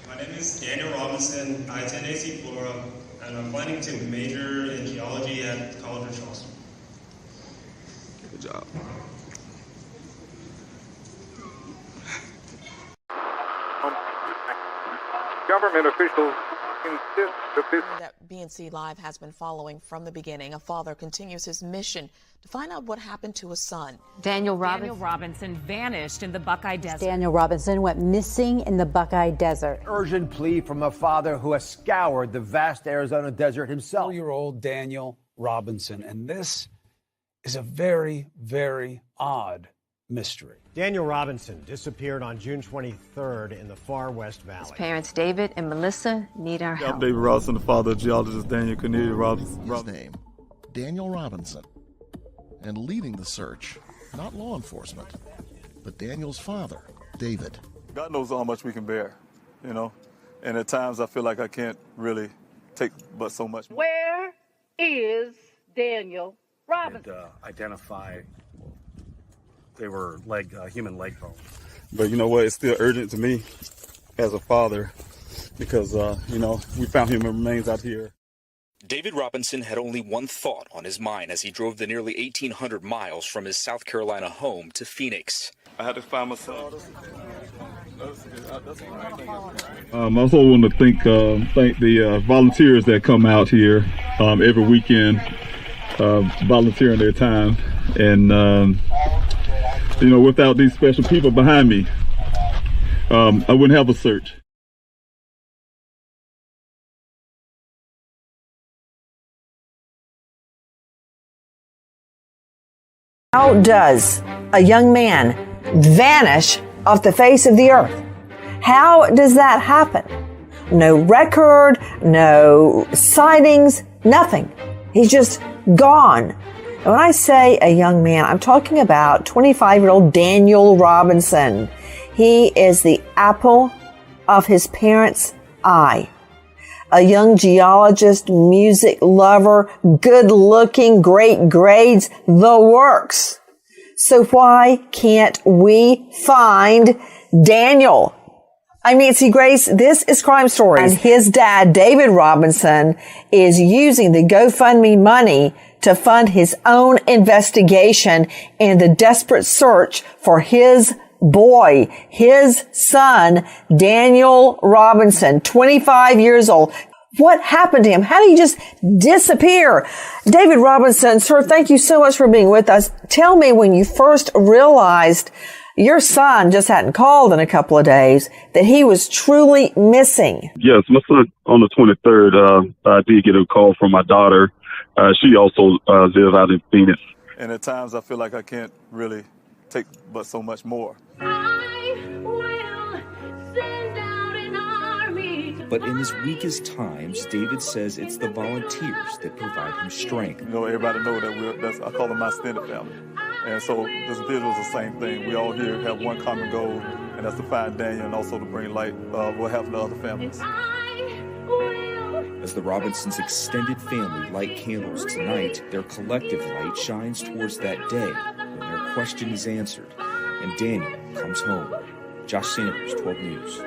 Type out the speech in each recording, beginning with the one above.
My name is Daniel Robinson. I attend AC Flora, and I'm planning to major in geology at College of Charleston. Good job. Government officials insist that this... That BNC Live has been following from the beginning. A father continues his mission to find out what happened to his son. Daniel Robinson vanished in the Buckeye Desert. Daniel Robinson went missing in the Buckeye Desert. Urgent plea from a father who has scoured the vast Arizona desert himself. 4-year-old Daniel Robinson, and this is a very, very odd mystery. Daniel Robinson disappeared on June 23rd in the far West Valley. His parents, David and Melissa, need our help. I'm David Robinson, the father of geologist Daniel Robinson. His name, Daniel Robinson. And leading the search, not law enforcement, but Daniel's father, David. God knows how much we can bear, you know? And at times I feel like I can't really take but so much more. Where is Daniel Robinson? And identify, they were human leg bones. But you know what, it's still urgent to me as a father because, we found human remains out here. David Robinson had only one thought on his mind as he drove the nearly 1,800 miles from his South Carolina home to Phoenix. I had to find my son. I also want to thank the volunteers that come out here every weekend, volunteering their time. And, without these special people behind me, I wouldn't have a search. How does a young man vanish off the face of the earth? How does that happen? No record, no sightings, nothing. He's just gone. And when I say a young man, I'm talking about 25-year-old Daniel Robinson. He is the apple of his parents' eye. A young geologist, music lover, good looking, great grades, the works. So why can't we find Daniel? I'm Nancy Grace. This is Crime Stories. And his dad, David Robinson, is using the GoFundMe money to fund his own investigation and the desperate search for his boy, his son, Daniel Robinson, 25 years old. What happened to him? How did he just disappear? David Robinson, sir, thank you so much for being with us. Tell me, when you first realized your son just hadn't called in a couple of days, that he was truly missing. Yes, my son, on the 23rd, I did get a call from my daughter. She also lives out in Phoenix. And at times I feel like I can't really take but so much more. But in his weakest times, David says it's the volunteers that provide him strength. Everybody know that I call them my extended family. And so this visual is the same thing. We all here have one common goal, and that's to find Daniel and also to bring light. We'll have the other families. A As the Robinsons' extended family light candles tonight, their collective light shines towards that day when their question is answered and Daniel comes home. Josh Sanders, 12 News.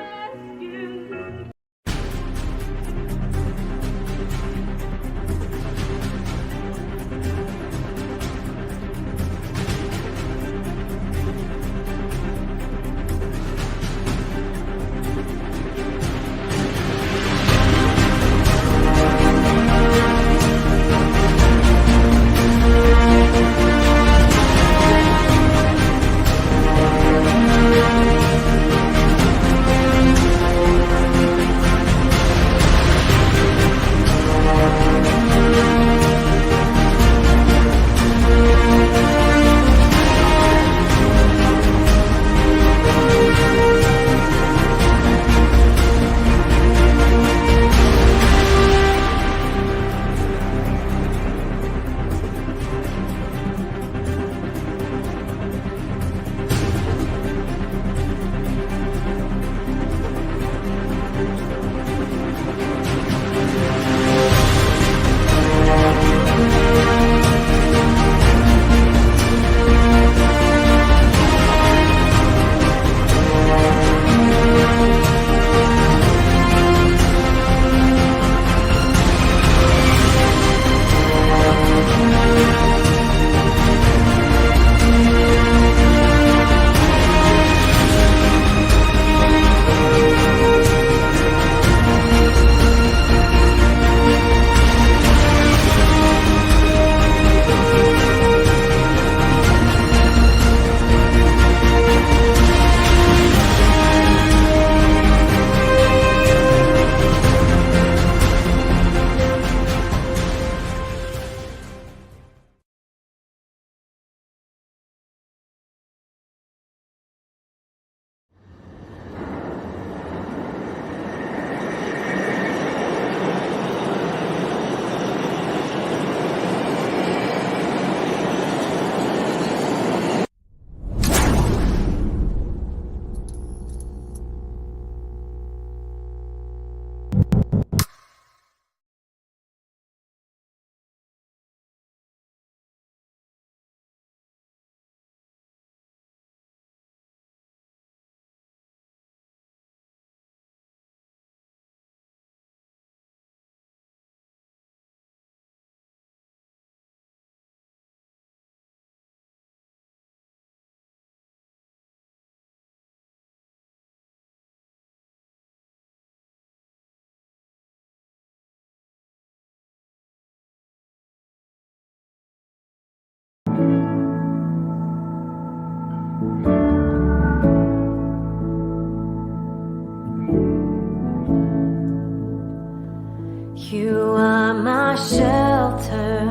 You are my shelter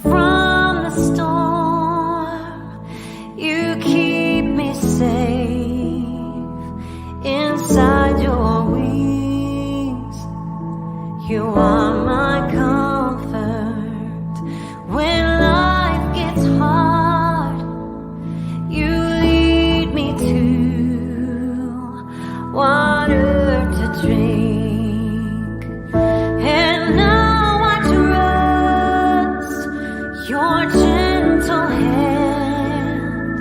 from the storm. You keep me safe inside your wings. You are my comfort when life gets hard. You lead me to water to drink. Your gentle hand,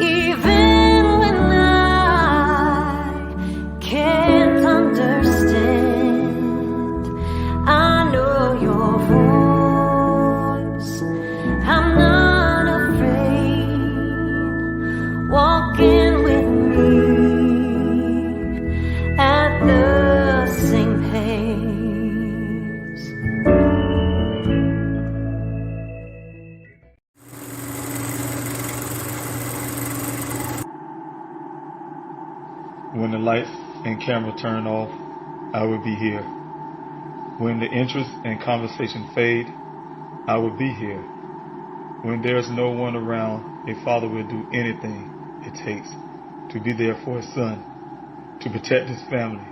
even when I can't understand, I know your voice. I'm not afraid, walking with me at the same pace. When the lights and camera turn off, I will be here. When the interest and conversation fade, I will be here. When there's no one around, a father will do anything it takes to be there for his son, to protect his family.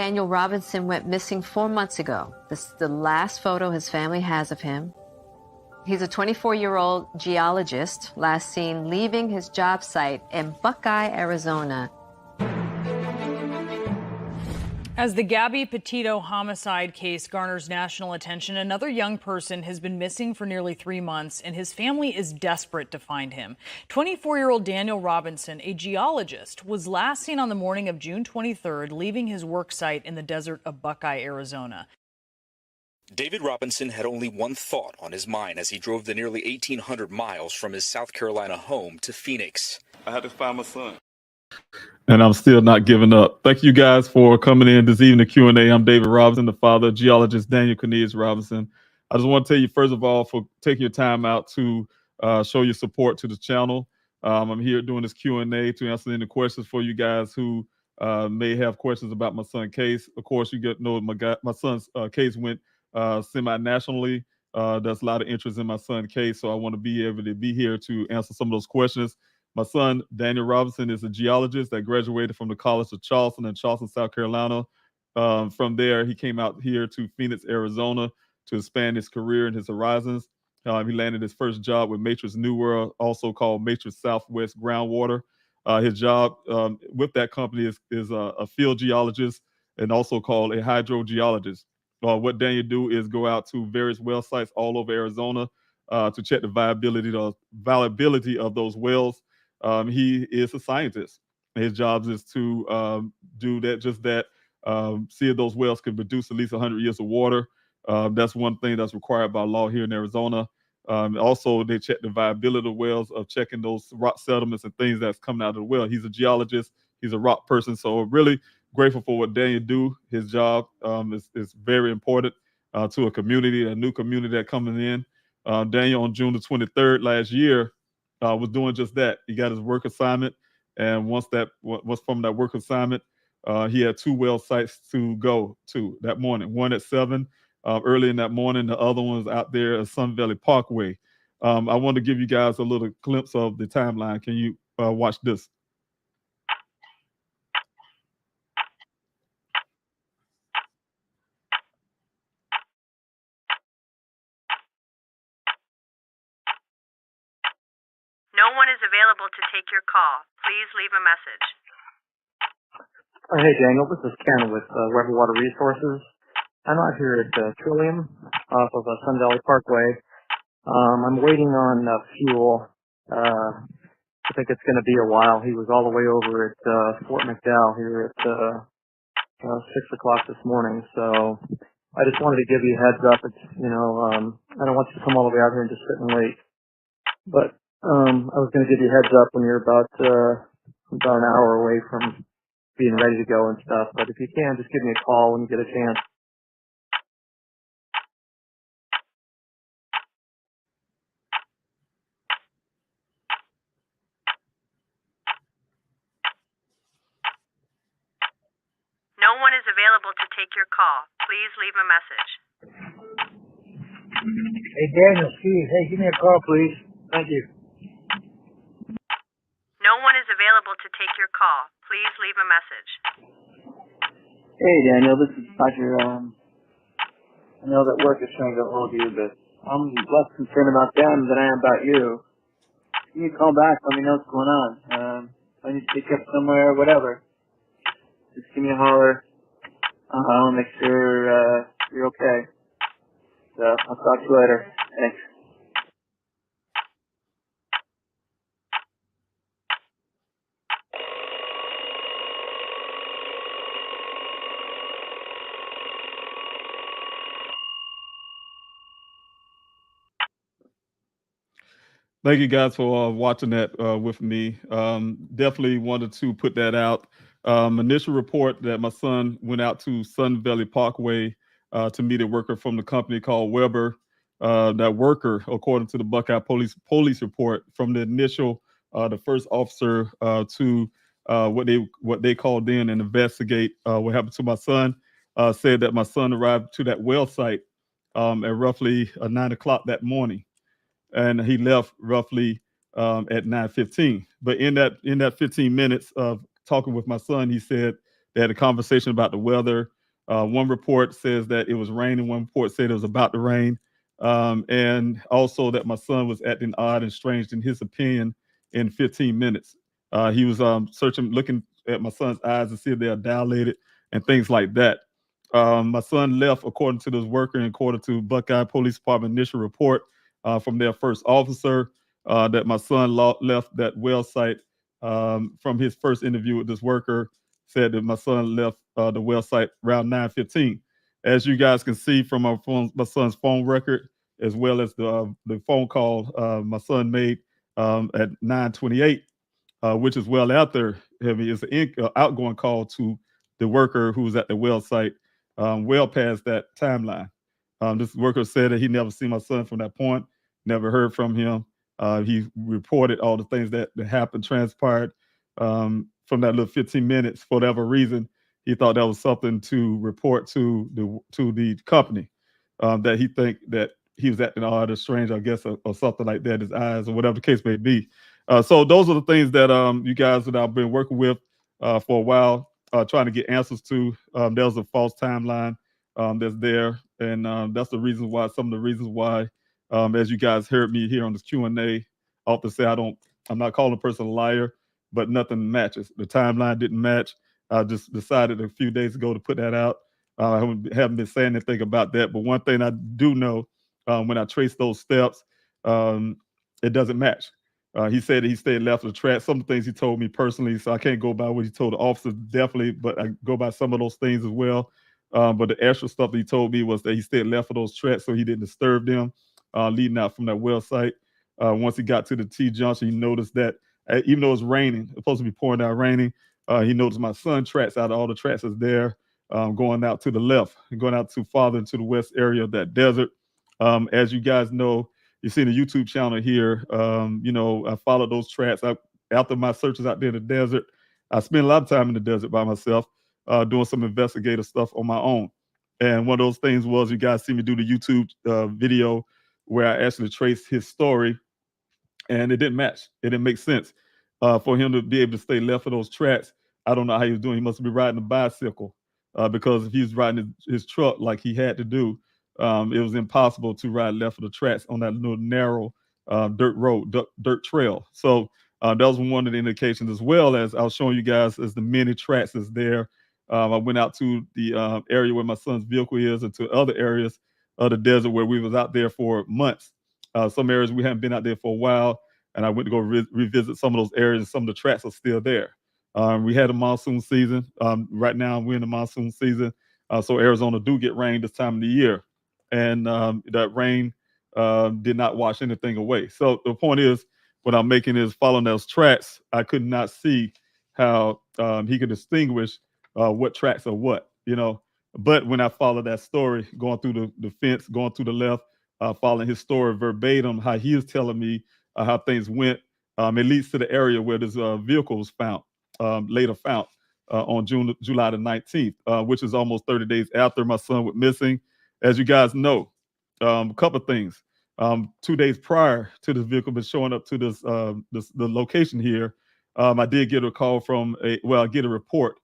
Daniel Robinson went missing 4 months ago. This is the last photo his family has of him. He's a 24-year-old geologist, last seen leaving his job site in Buckeye, Arizona. As the Gabby Petito homicide case garners national attention, another young person has been missing for nearly 3 months, and his family is desperate to find him. 24-year-old Daniel Robinson, a geologist, was last seen on the morning of June 23rd, leaving his work site in the desert of Buckeye, Arizona. David Robinson had only one thought on his mind as he drove the nearly 1,800 miles from his South Carolina home to Phoenix. I had to find my son. And I'm still not giving up. Thank you guys for coming in this evening to Q&A. I'm David Robinson, the father of geologist Daniel Robinson. I just want to tell you, first of all, for taking your time out to show your support to the channel. I'm here doing this Q&A to answer any questions for you guys who may have questions about my son's case. Of course, you get know my son's case went semi-nationally. There's a lot of interest in my son's case, so I want to be able to be here to answer some of those questions. My son, Daniel Robinson, is a geologist that graduated from the College of Charleston in Charleston, South Carolina. From there, he came out here to Phoenix, Arizona to expand his career and his horizons. He landed his first job with Matrix New World, also called Matrix Southwest Groundwater. His job with that company is a field geologist and also called a hydrogeologist. What Daniel do is go out to various well sites all over Arizona to check the viability of those wells. He is a scientist. His job is to do that, see if those wells can produce at least 100 years of water. That's one thing that's required by law here in Arizona. Also, they check the viability of wells, of checking those rock settlements and things that's coming out of the well. He's a geologist. He's a rock person. So really grateful for what Daniel do. His job is very important to a community, a new community that coming in. Daniel, on June the 23rd last year, was doing just that. He got his work assignment, and once from that work assignment, he had 2 well sites to go to that morning. One at 7 early in that morning. The other one was out there at Sun Valley Parkway. I want to give you guys a little glimpse of the timeline. Can you watch this? No one is available to take your call. Please leave a message. Hey, Daniel. This is Ken with Weber Water Resources. I'm out here at Trillium off of Sun Valley Parkway. I'm waiting on fuel. I think it's going to be a while. He was all the way over at Fort McDowell here at 6 o'clock this morning. So I just wanted to give you a heads up. It's, I don't want you to come all the way out here and just sit and wait. But I was going to give you a heads up when you're about an hour away from being ready to go and stuff. But if you can, just give me a call when you get a chance. No one is available to take your call. Please leave a message. Hey, Daniel, Steve. Hey, give me a call, please. Thank you. No one is available to take your call. Please leave a message. Hey, Daniel, this is Roger. I know that work is trying to get hold of you, but I'm less concerned about them than I am about you. Can you call back? Let me know what's going on. If I need to pick you up somewhere or whatever, just give me a holler. I'll make sure you're okay. So I'll talk to you later. Thanks. Thank you guys for watching that with me. Definitely wanted to put that out. Initial report that my son went out to Sun Valley Parkway to meet a worker from the company called Weber. That worker, according to the Buckeye Police report, from the initial, the first officer to what they called in and investigate what happened to my son, said that my son arrived to that well site at roughly 9 o'clock that morning. And he left roughly at 9:15. But in that 15 minutes of talking with my son, he said they had a conversation about the weather. One report says that it was raining. One report said it was about to rain. And also that my son was acting odd and strange in his opinion in 15 minutes. He was searching, looking at my son's eyes to see if they are dilated and things like that. My son left, according to this worker and according to Buckeye Police Department initial report from their first officer, that my son left that well site from his first interview with this worker, said that my son left the well site around 9:15. As you guys can see from my son's phone record, as well as the phone call my son made at 9:28, which is well out there. I mean, it's an outgoing call to the worker who was at the well site, well past that timeline. This worker said that he never seen my son from that point, never heard from him. He reported all the things that happened, transpired from that little 15 minutes. For whatever reason, he thought that was something to report to the company, that he think that he was acting odd or strange, I guess, or something like that, his eyes or whatever the case may be. So those are the things that you guys that I've been working with for a while, trying to get answers to. There was a false timeline that's there, and that's the reason why. Some of the reasons why, as you guys heard me here on this Q&A, I often say I'm not calling a person a liar, but nothing matches. The timeline didn't match. I just decided a few days ago to put that out. I haven't been saying anything about that, but one thing I do know, when I trace those steps, it doesn't match. He said he stayed left of the track. Some of the things he told me personally, so I can't go by what he told the officers, definitely, but I go by some of those things as well. But the extra stuff that he told me was that he stayed left of those tracks so he didn't disturb them leading out from that well site. Once he got to the T-junction, he noticed that even though it's raining, it's supposed to be pouring down raining, he noticed my son tracks out of all the tracks that's there, going out to the left, going out too farther into the west area of that desert. As you guys know, you've seen the YouTube channel here. I followed those tracks. After my searches out there in the desert, I spent a lot of time in the desert by myself, doing some investigative stuff on my own. And one of those things was, you guys see me do the YouTube video where I actually traced his story, and it didn't match. It didn't make sense for him to be able to stay left of those tracks. I don't know how he was doing. He must be riding a bicycle, because if he was riding his truck like he had to do, it was impossible to ride left of the tracks on that little narrow dirt road, dirt trail. So that was one of the indications, as well as I was showing you guys as the many tracks that's there. I went out to the area where my son's vehicle is, and to other areas of the desert where we was out there for months. Some areas we haven't been out there for a while, and I went to go revisit some of those areas, and some of the tracks are still there. We had a monsoon season. Right now we're in the monsoon season, so Arizona do get rain this time of the year, and that rain did not wash anything away. So the point is, what I'm making is, following those tracks, I could not see how he could distinguish what tracks are what, But when I followed that story, going through the fence, going through the left, following his story verbatim, how he was telling me how things went, it leads to the area where this vehicle was found, later found on July the 19th, which is almost 30 days after my son went missing. As you guys know, a couple of things. 2 days prior to this vehicle been showing up to the location here, I did get a call from get a report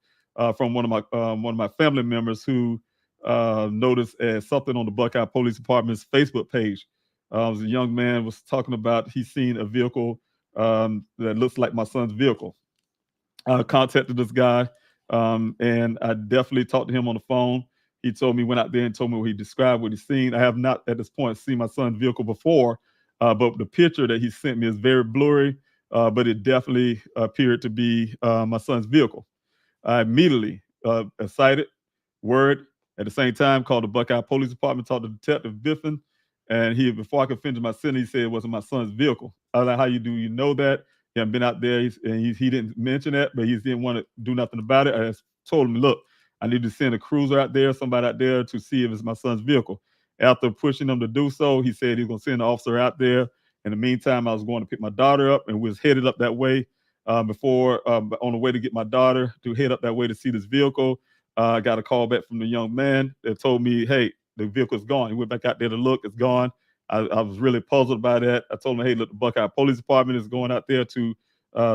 from one of my family members who noticed something on the Buckeye Police Department's Facebook page. A young man was talking about he's seen a vehicle that looks like my son's vehicle. I contacted this guy, and I definitely talked to him on the phone. He told me, went out there and told me what he described, what he's seen. I have not at this point seen my son's vehicle before, but the picture that he sent me is very blurry, but it definitely appeared to be my son's vehicle. I immediately, excited, word, at the same time, called the Buckeye Police Department, talked to Detective Biffin, and before I could finish my sentence, he said it wasn't my son's vehicle. I was like, how do you know that? He hadn't been out there, and he didn't mention that, but he didn't want to do nothing about it. I just told him, look, I need to send a cruiser out there, somebody out there, to see if it's my son's vehicle. After pushing him to do so, he said he was going to send an officer out there. In the meantime, I was going to pick my daughter up, and we was headed up that way. On the way to get my daughter to head up that way to see this vehicle, I got a call back from the young man that told me, hey, the vehicle's gone. He went back out there to look, it's gone. I was really puzzled by that. I told him, hey, look, the Buckeye Police Department is going out there to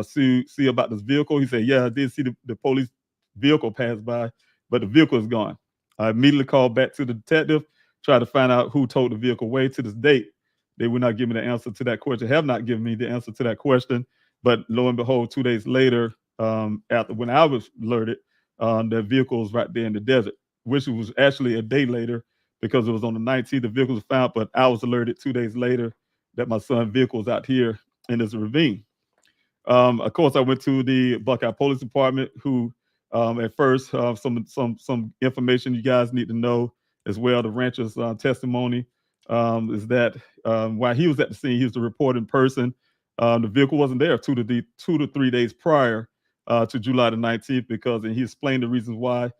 see about this vehicle. He said, yeah, I did see the police vehicle pass by, but the vehicle is gone. I immediately called back to the detective, tried to find out who towed the vehicle away. To this date, they would not give me the answer to that question, have not given me the answer to that question. But lo and behold, 2 days later, after when I was alerted, the vehicle was right there in the desert, which was actually a day later because it was on the 19th, the vehicle was found, but I was alerted 2 days later that my son's vehicle was out here in this ravine. Of course, I went to the Buckeye Police Department, who at first some information you guys need to know as well. The rancher's testimony is that while he was at the scene, he was the reporting person. The vehicle wasn't there 2 to 3 days prior to July the 19th because, and he explained the reasons why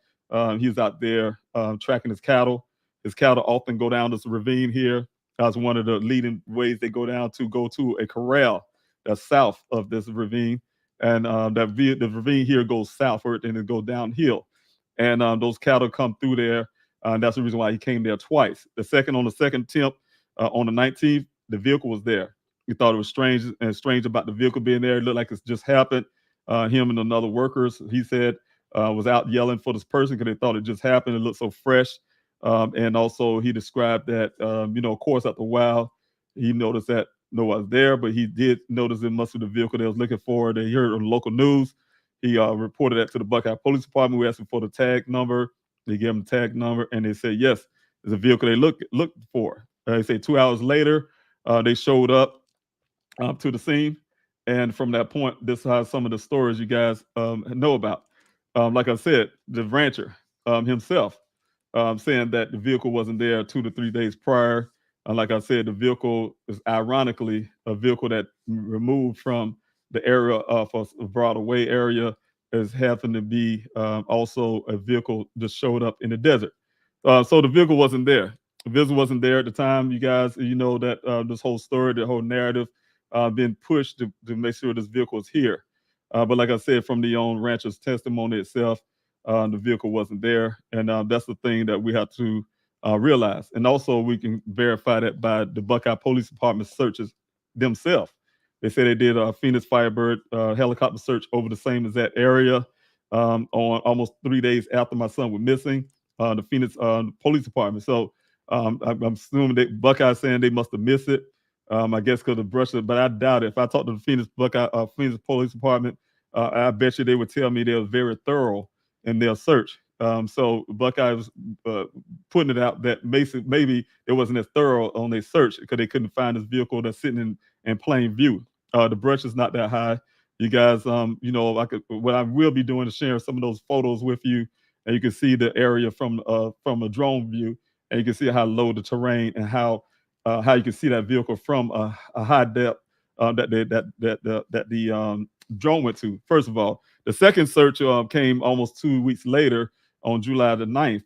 he was out there tracking his cattle. His cattle often go down this ravine here. That's one of the leading ways they go to a corral that's south of this ravine, and the ravine here goes southward and it goes downhill, and those cattle come through there. And that's the reason why he came there twice. On the second attempt on the 19th, the vehicle was there. He thought it was strange about the vehicle being there. It looked like it's just happened. Him and another workers, he said, was out yelling for this person because they thought it just happened. It looked so fresh. And also he described that, of course, after a while, he noticed that no one was there, but he did notice it must be the vehicle they was looking for. They heard on the local news. He reported that to the Buckeye Police Department. We asked him for the tag number. They gave him the tag number, and they said, yes, it's a vehicle they looked for. They say 2 hours later, they showed up to the scene. And from that point, this is how some of the stories you guys know about. Like I said, the rancher himself saying that the vehicle wasn't there 2 to 3 days prior. Like I said, the vehicle is ironically a vehicle that removed from the area of a Broadway area as happened to be also a vehicle that showed up in the desert. So the vehicle wasn't there. The vehicle wasn't there at the time. You guys, that this whole story, the whole narrative been pushed to make sure this vehicle is here. But like I said, from the own rancher's testimony itself, the vehicle wasn't there. And that's the thing that we have to realize. And also we can verify that by the Buckeye Police Department searches themselves. They say they did a Phoenix Firebird helicopter search over the same exact area on almost 3 days after my son was missing, the Phoenix Police Department. So I'm assuming that Buckeye saying they must have missed it. I guess because of brush it, but I doubt it. If I talked to the Phoenix Police Department, I bet you they would tell me they were very thorough in their search. So Buckeye was putting it out that maybe it wasn't as thorough on their search because they couldn't find this vehicle that's sitting in plain view. The brush is not that high. You guys, what I will be doing is sharing some of those photos with you, and you can see the area from a drone view, and you can see how low the terrain and how you can see that vehicle from a high depth that the drone went to. First of all, the second search came almost 2 weeks later on July the 9th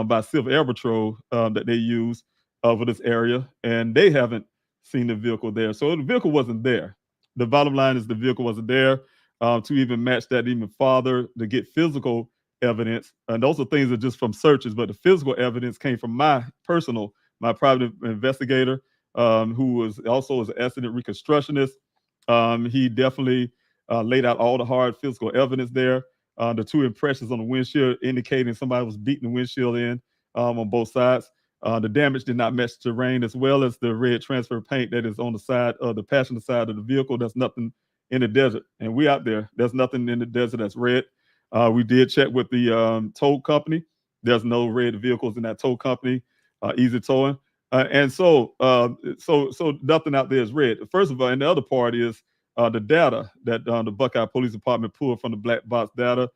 by Civil Air Patrol that they use for this area, and they haven't seen the vehicle there. So the vehicle wasn't there. The bottom line is the vehicle wasn't there. To even match that even farther, to get physical evidence, and those are things that just from searches, but the physical evidence came from my private investigator, who was also an accident reconstructionist. He definitely laid out all the hard physical evidence there. The two impressions on the windshield indicating somebody was beating the windshield in on both sides. The damage did not match the terrain, as well as the red transfer paint that is on the side of the passenger side of the vehicle. There's nothing in the desert, and we out there. There's nothing in the desert that's red. We did check with the tow company. There's no red vehicles in that tow company. Easy towing, and so nothing out there is red. First of all, and the other part is the data that the Buckeye Police Department pulled from the black box data.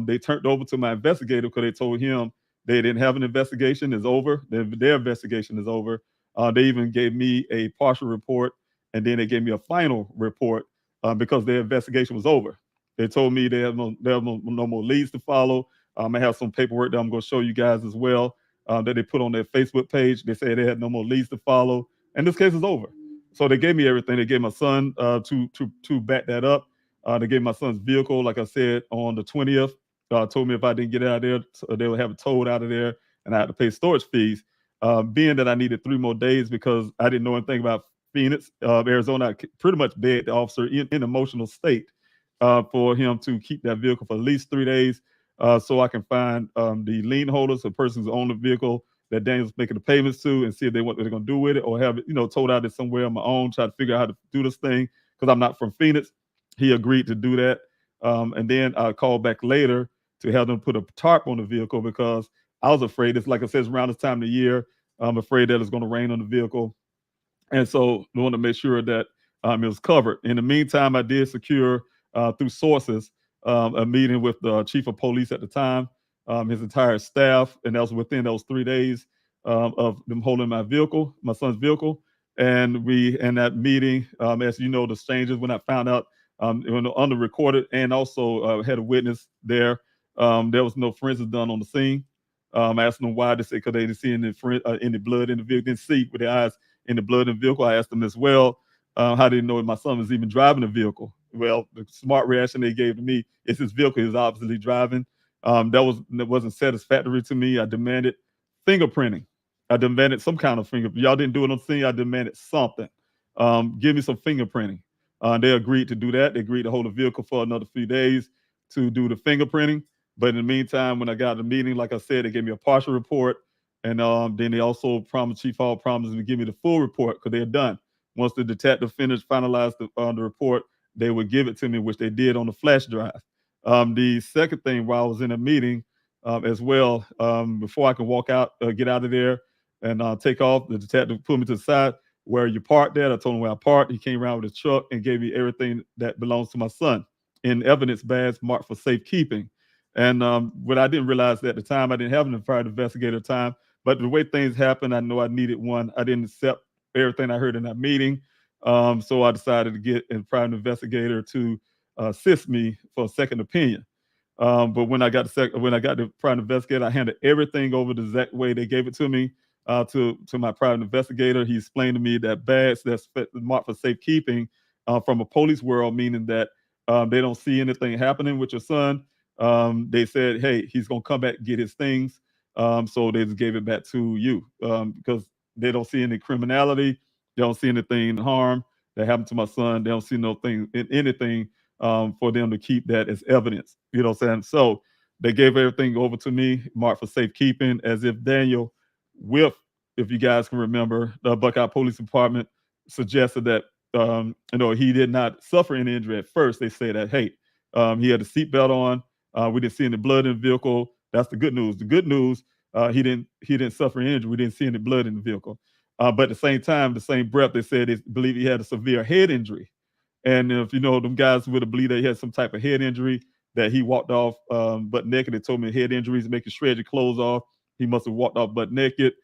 They turned over to my investigator because they told him they didn't have an investigation. It's over. Their investigation is over. They even gave me a partial report, and then they gave me a final report because their investigation was over. They told me they have no more leads to follow. I have some paperwork that I'm going to show you guys as well. That they put on their Facebook page. They said they had no more leads to follow, and this case is over. So they gave me everything. They gave my son to back that up. They gave my son's vehicle, like I said, on the 20th. Told me if I didn't get out of there, they would have it towed out of there, and I had to pay storage fees. Being that I needed 3 more days because I didn't know anything about Phoenix, Arizona, I pretty much begged the officer in emotional state for him to keep that vehicle for at least 3 days. so I can find the lien holders, the persons who own the vehicle that Daniel's making the payments to, and see if what they're going to do with it, or have it, told out it somewhere on my own, try to figure out how to do this thing, because I'm not from Phoenix. He agreed to do that. And then I called back later to have them put a tarp on the vehicle, because I was afraid. It's like I said, it's around this time of the year. I'm afraid that it's going to rain on the vehicle. And so I want to make sure that it was covered. In the meantime, I did secure through sources a meeting with the chief of police at the time, his entire staff, and that was within those 3 days of them holding my vehicle, my son's vehicle. And we, in that meeting, as you know, the strangers, when I found out, under recorded, and also had a witness there, there was no forensics done on the scene. I asked them why. They said because they didn't see any blood in the vehicle, didn't see with their eyes in the blood in the vehicle. I asked them as well, how did they know my son was even driving the vehicle? Well, the smart reaction they gave to me is his vehicle is obviously driving. That wasn't satisfactory to me. I demanded fingerprinting. I demanded some kind of fingerprint. Y'all didn't do it on the scene. I demanded something. Give me some fingerprinting. They agreed to do that. They agreed to hold the vehicle for another few days to do the fingerprinting. But in the meantime, when I got the meeting, like I said, they gave me a partial report. And then they also promised, Chief Hall promised to give me the full report, because they're done. Once the detective finalized the report, they would give it to me, which they did on the flash drive. The second thing, while I was in a meeting as well, before I could walk out, get out of there and take off, the detective put me to the side. Where you parked at? I told him where I parked. He came around with his truck and gave me everything that belongs to my son in evidence bags marked for safekeeping. And what I didn't realize at the time, I didn't have an private investigator time, but the way things happened, I know I needed one. I didn't accept everything I heard in that meeting. So I decided to get a private investigator to assist me for a second opinion. But when I got the private investigator, I handed everything over the exact way they gave it to me. To my private investigator, he explained to me that bags that's marked for safekeeping from a police world, meaning that they don't see anything happening with your son. They said, hey, he's going to come back and get his things. So they just gave it back to you because they don't see any criminality. They don't see anything harm that happened to my son. They don't see anything for them to keep that as evidence. You know what I'm saying? So they gave everything over to me, marked for safekeeping, as if Daniel, if you guys can remember, the Buckeye Police Department suggested that he did not suffer any injury at first. They say that, hey, he had a seatbelt on. We didn't see any blood in the vehicle. That's the good news. The good news, he didn't suffer any injury. We didn't see any blood in the vehicle. But at the same time, the same breath, they said they believe he had a severe head injury. And if them guys would have believed that he had some type of head injury, that he walked off butt naked. They told me head injuries make you shred your clothes off. He must have walked off butt naked,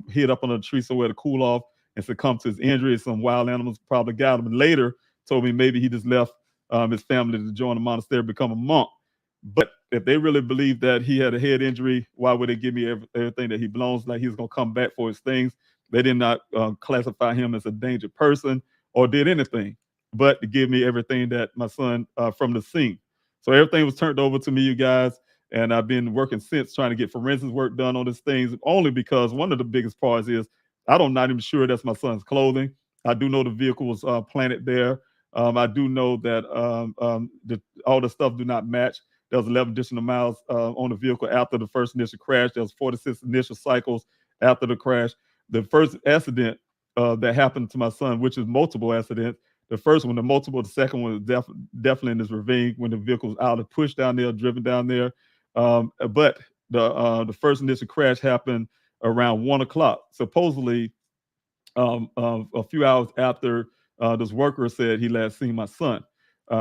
hid up under a tree somewhere to cool off, and succumbed to his injury. Some wild animals probably got him. And later told me maybe he just left his family to join the monastery, become a monk. But if they really believed that he had a head injury, why would they give me everything that he belongs? Like he was going to come back for his things. They did not classify him as a dangerous person or did anything, but to give me everything that my son from the scene. So everything was turned over to me, you guys. And I've been working since trying to get forensics work done on these things, only because one of the biggest parts is I'm not even sure that's my son's clothing. I do know the vehicle was planted there. I do know that all the stuff do not match. There was 11 additional miles on the vehicle after the first initial crash. There was 46 initial cycles after the crash. The first accident that happened to my son, which is multiple accidents, the first one, the second one was definitely in this ravine when the vehicle was out and pushed down there, driven down there. But the first initial crash happened around 1 o'clock. Supposedly, a few hours after this worker said he last seen my son.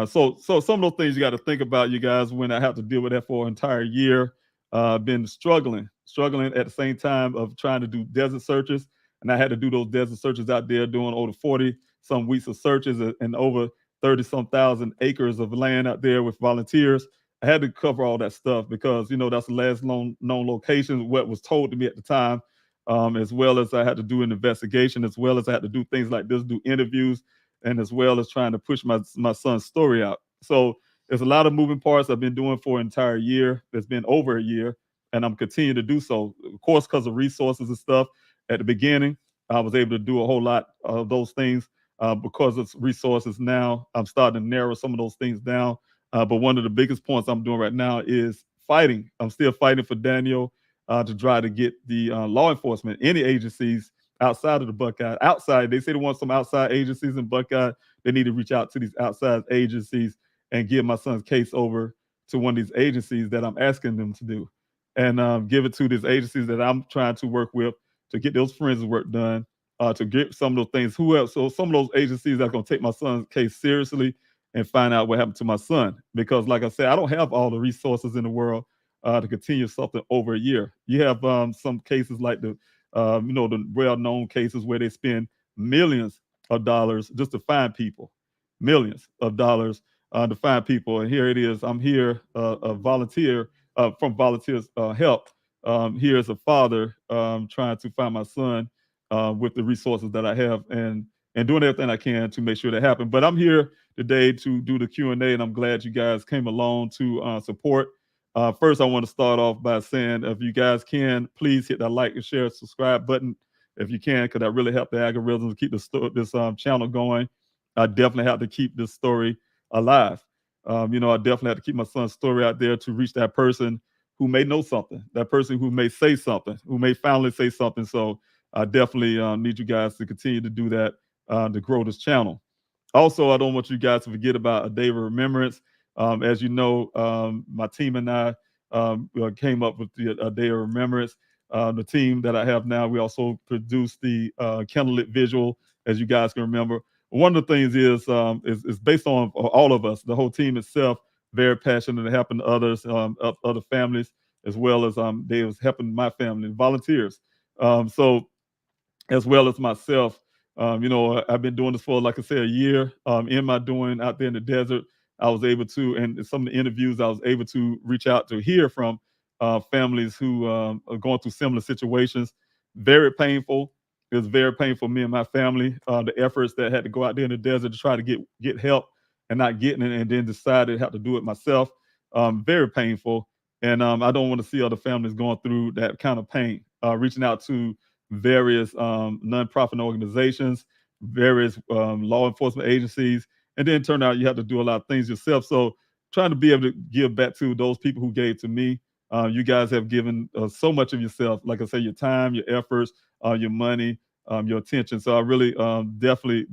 So some of those things you got to think about, you guys, when I have to deal with that for an entire year. Been struggling at the same time of trying to do desert searches. And I had to do those desert searches out there doing over 40 some weeks of searches and over 30 some thousand acres of land out there with volunteers. I had to cover all that stuff because, that's the last known location, what was told to me at the time, as well as I had to do an investigation, as well as I had to do things like this, do interviews, and as well as trying to push my son's story out. So there's a lot of moving parts I've been doing for an entire year. It's been over a year, and I'm continuing to do so. Of course, because of resources and stuff. At the beginning, I was able to do a whole lot of those things. Because of resources now, I'm starting to narrow some of those things down. But one of the biggest points I'm doing right now is fighting. I'm still fighting for Daniel to try to get the law enforcement, any agencies outside of the Buckeye. Outside, they say they want some outside agencies in Buckeye. They need to reach out to these outside agencies and give my son's case over to one of these agencies that I'm asking them to do, and give it to these agencies that I'm trying to work with to get those forensic work done, to get some of those things. Who else? So some of those agencies that are going to take my son's case seriously and find out what happened to my son. Because, like I said, I don't have all the resources in the world to continue something over a year. You have some cases like the well-known cases where they spend millions of dollars just to find people, millions of dollars to find people. And here it is. I'm here, a volunteer from Volunteers Help. Here as a father trying to find my son with the resources that I have and doing everything I can to make sure that happens. But I'm here today to do the Q&A, and I'm glad you guys came along to support. First, I want to start off by saying, if you guys can, please hit that like and share, subscribe button if you can, because that really helps the algorithms keep this channel going. I definitely have to keep this story alive. I definitely have to keep my son's story out there to reach that person who may know something, that person who may say something, who may finally say something. So I definitely need you guys to continue to do that to grow this channel. Also, I don't want you guys to forget about a day of remembrance. As you know, my team and I came up with a day of remembrance. The team that I have now, we also produced the candlelit visual, as you guys can remember. One of the things is based on all of us, the whole team itself, very passionate and helping others, other families, as well as they was helping my family, volunteers. So as well as myself, I've been doing this for, like I said, a year. In my doing out there in the desert, I was able to, and some of the interviews I was able to reach out to hear from families who are going through similar situations. Very painful. It was very painful for me and my family. The efforts that had to go out there in the desert to try to get help and not getting it, and then decided to have to do it myself. Very painful. And I don't want to see other families going through that kind of pain. Reaching out to various nonprofit organizations, various law enforcement agencies, and then turned out you have to do a lot of things yourself. So trying to be able to give back to those people who gave to me. You guys have given so much of yourself, like I say, your time, your efforts, your money, your attention. So I really definitely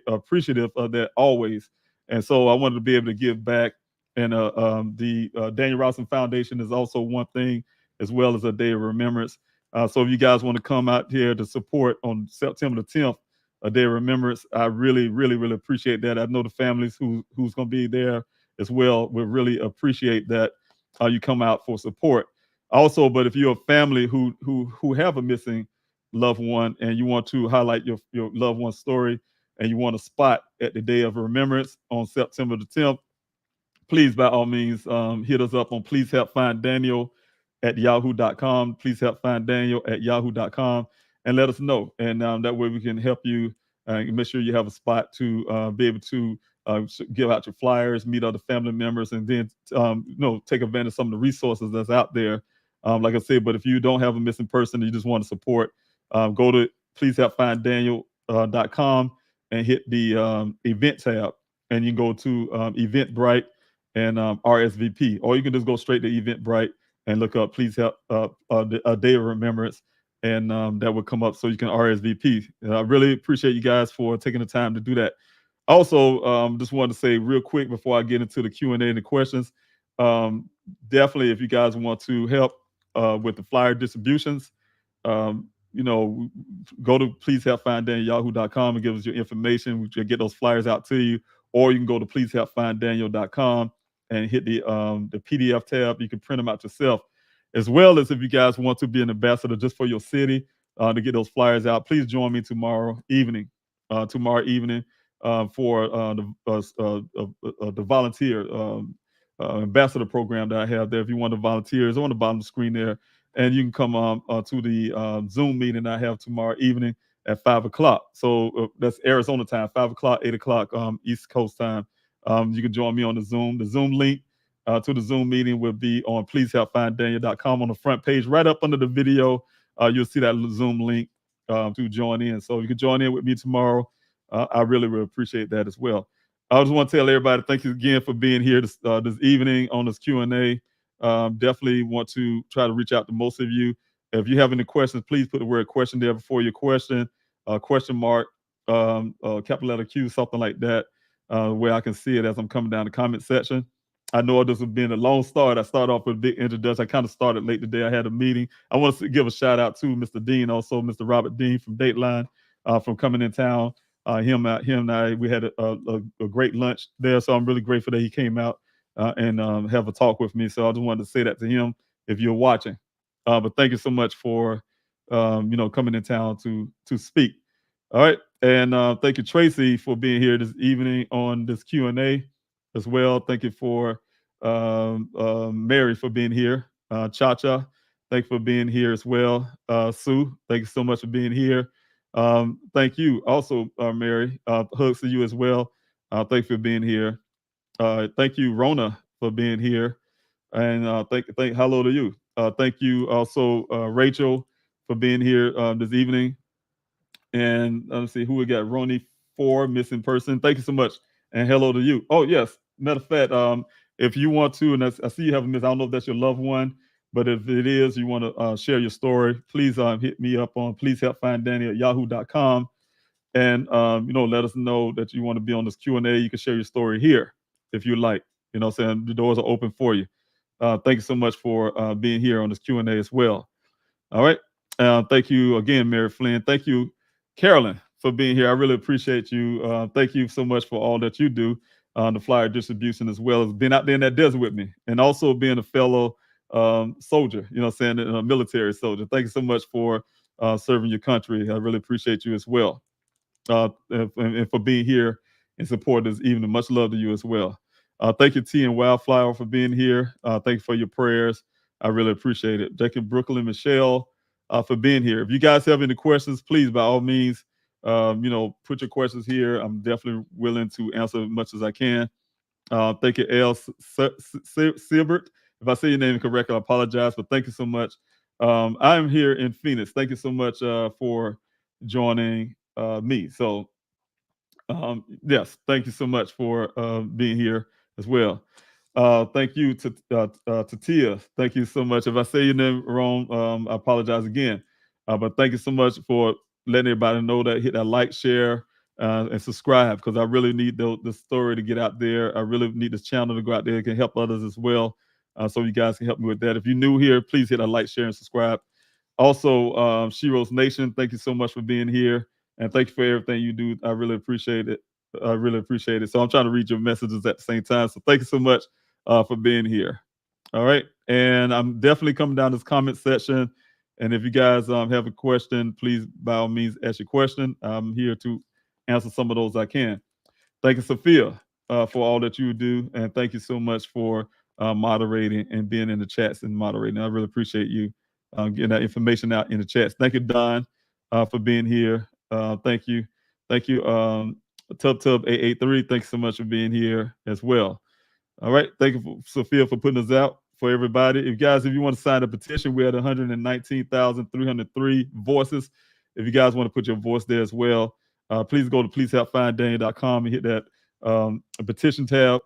appreciative of that always. And so I wanted to be able to give back. And the Daniel Robinson Foundation is also one thing, as well as a day of remembrance. So if you guys want to come out here to support on September the 10th, a day of remembrance, I really, really, really appreciate that. I know the families who's going to be there as well will really appreciate that you come out for support. Also, but if you're a family who have a missing loved one and you want to highlight your loved one's story and you want a spot at the day of remembrance on September the 10th, please, by all means, hit us up on Please Help Find Daniel at yahoo.com. Please help find Daniel at yahoo.com and let us know. And that way we can help you make sure you have a spot to be able to give out your flyers, meet other family members, and then take advantage of some of the resources that's out there. Like I said, but if you don't have a missing person, you just want to support, go to pleasehelpfinddaniel.com and hit the event tab, and you can go to Eventbrite and RSVP, or you can just go straight to Eventbrite and look up Please Help a Day of Remembrance, and that will come up so you can RSVP. And I really appreciate you guys for taking the time to do that. Also, just wanted to say real quick before I get into the Q&A and the questions, definitely if you guys want to help with the flyer distributions, go to pleasehelpfinddaniel.yahoo.com and give us your information. We'll get those flyers out to you, or you can go to pleasehelpfinddaniel.com and hit the PDF tab. You can print them out yourself, as well as if you guys want to be an ambassador just for your city to get those flyers out. Please join me tomorrow evening for the volunteer ambassador program that I have there. If you want to volunteer, it's on the bottom of the screen there, and you can come to the Zoom meeting I have tomorrow evening at 5 o'clock. So that's Arizona time, 5 o'clock, 8 o'clock East Coast time. You can join me on the Zoom. The Zoom link to the Zoom meeting will be on pleasehelpfinddaniel.com on the front page. Right up under the video, you'll see that Zoom link to join in. So you can join in with me tomorrow. I really, really appreciate that as well. I just want to tell everybody thank you again for being here this evening on this Q&A. Definitely want to try to reach out to most of you. If you have any questions, please put the word question there before your question, question mark, capital letter Q, something like that, where I can see it as I'm coming down the comment section. I know this has been a long start. I started off with a big introduction. I kind of started late today. I had a meeting. I want to give a shout out to Mr. Dean, also Mr. Robert Dean from Dateline, from coming in town. Him and I, we had a great lunch there. So I'm really grateful that he came out and have a talk with me. So I just wanted to say that to him if you're watching. But thank you so much for coming in town to speak. All right, and thank you, Tracy, for being here this evening on this Q&A as well. Thank you for Mary for being here. Cha-Cha, thank you for being here as well. Sue, thank you so much for being here. Thank you also, Mary. Hugs to you as well. Thank you for being here. Thank you, Rona, for being here. And thank hello to you. Thank you also, Rachel, for being here this evening. And let's see who we got. Roni 4, missing person. Thank you so much. And hello to you. Oh, yes. Matter of fact, if you want to, and I see you have a miss, I don't know if that's your loved one, but if it is, you want to share your story, please hit me up on pleasehelpfinddanny@yahoo.com. And, let us know that you want to be on this Q&A. You can share your story here if you like. Saying the doors are open for you. Thank you so much for being here on this Q&A as well. All right. Thank you again, Mary Flynn. Thank you, Carolyn, for being here. I really appreciate you. Thank you so much for all that you do on the flyer distribution, as well as being out there in that desert with me, and also being a fellow soldier, a military soldier. Thank you so much for serving your country. I really appreciate you as well. And for being here and supporting this evening. Much love to you as well. Thank you, T and Wildflower, for being here. Thank you for your prayers. I really appreciate it. Jacob, Brooklyn, Michelle, for being here. If you guys have any questions, please, by all means, put your questions here. I'm definitely willing to answer as much as I can. Thank you, L. Siebert. If I say your name correctly, I apologize, but thank you so much. I am here in Phoenix. Thank you so much for joining me. So, yes, thank you so much for being here as well. Thank you to Tia. Thank you so much. If I say your name wrong, I apologize again. But thank you so much for letting everybody know that. Hit that like, share, and subscribe, because I really need the story to get out there. I really need this channel to go out there. It can help others as well. So you guys can help me with that. If you're new here, please hit that like, share, and subscribe. Also, Shiro's Nation, thank you so much for being here. And thank you for everything you do. I really appreciate it. I really appreciate it. So I'm trying to read your messages at the same time. So thank you so much for being here. All right. And I'm definitely coming down this comment section. And if you guys have a question, please, by all means, ask your question. I'm here to answer some of those I can. Thank you, Sophia, for all that you do. And thank you so much for moderating and being in the chats and moderating. I really appreciate you getting that information out in the chats. Thank you, Don, for being here. Thank you. Thank you, Tub883. Thanks so much for being here as well. All right. Thank you, Sophia, for putting us out for everybody. If you want to sign a petition, we're at 119,303 voices. If you guys want to put your voice there as well, please go to pleasehelpfinddanny.com and hit that petition tab,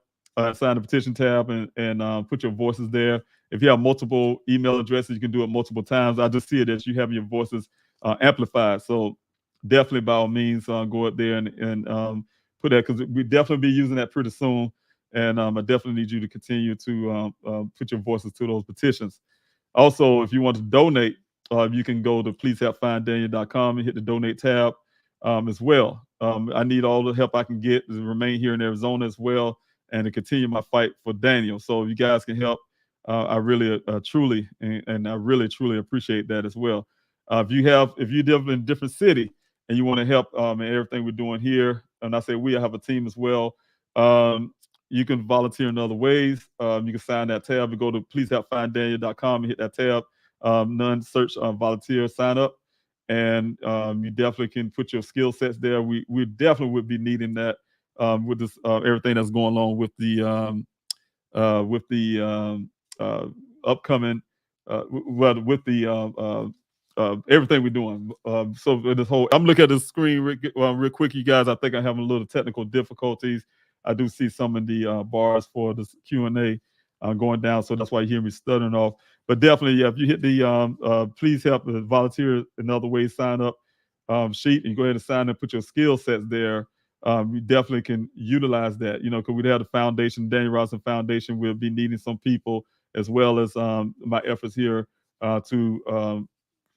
sign the petition tab, and put your voices there. If you have multiple email addresses, you can do it multiple times. I just see it as you have your voices amplified. So definitely, by all means, go up there and put that, because we definitely be using that pretty soon. And I definitely need you to continue to put your voices to those petitions. Also, if you want to donate, you can go to pleasehelpfinddanny.com and hit the donate tab as well. I need all the help I can get to remain here in Arizona as well, and to continue my fight for Daniel. So if you guys can help, I really truly appreciate that as well. If you live in a different city and you want to help in everything we're doing here, and I say I have a team as well. You can volunteer in other ways. You can sign that tab and go to pleasehelpfinddanny.com and hit that tab. None search volunteer, sign up, and you definitely can put your skill sets there. We definitely would be needing that with this everything that's going on with the upcoming everything we're doing. So this whole, I'm looking at the screen real quick, you guys. I think I'm having a little technical difficulties. I do see some of the bars for this Q&A going down. So that's why you hear me stuttering off. But definitely, yeah, if you hit the please help the volunteer in other ways sign up sheet, and go ahead and sign and put your skill sets there. You definitely can utilize that, because we have the foundation, Daniel Robinson Foundation. We'll be needing some people, as well as my efforts here to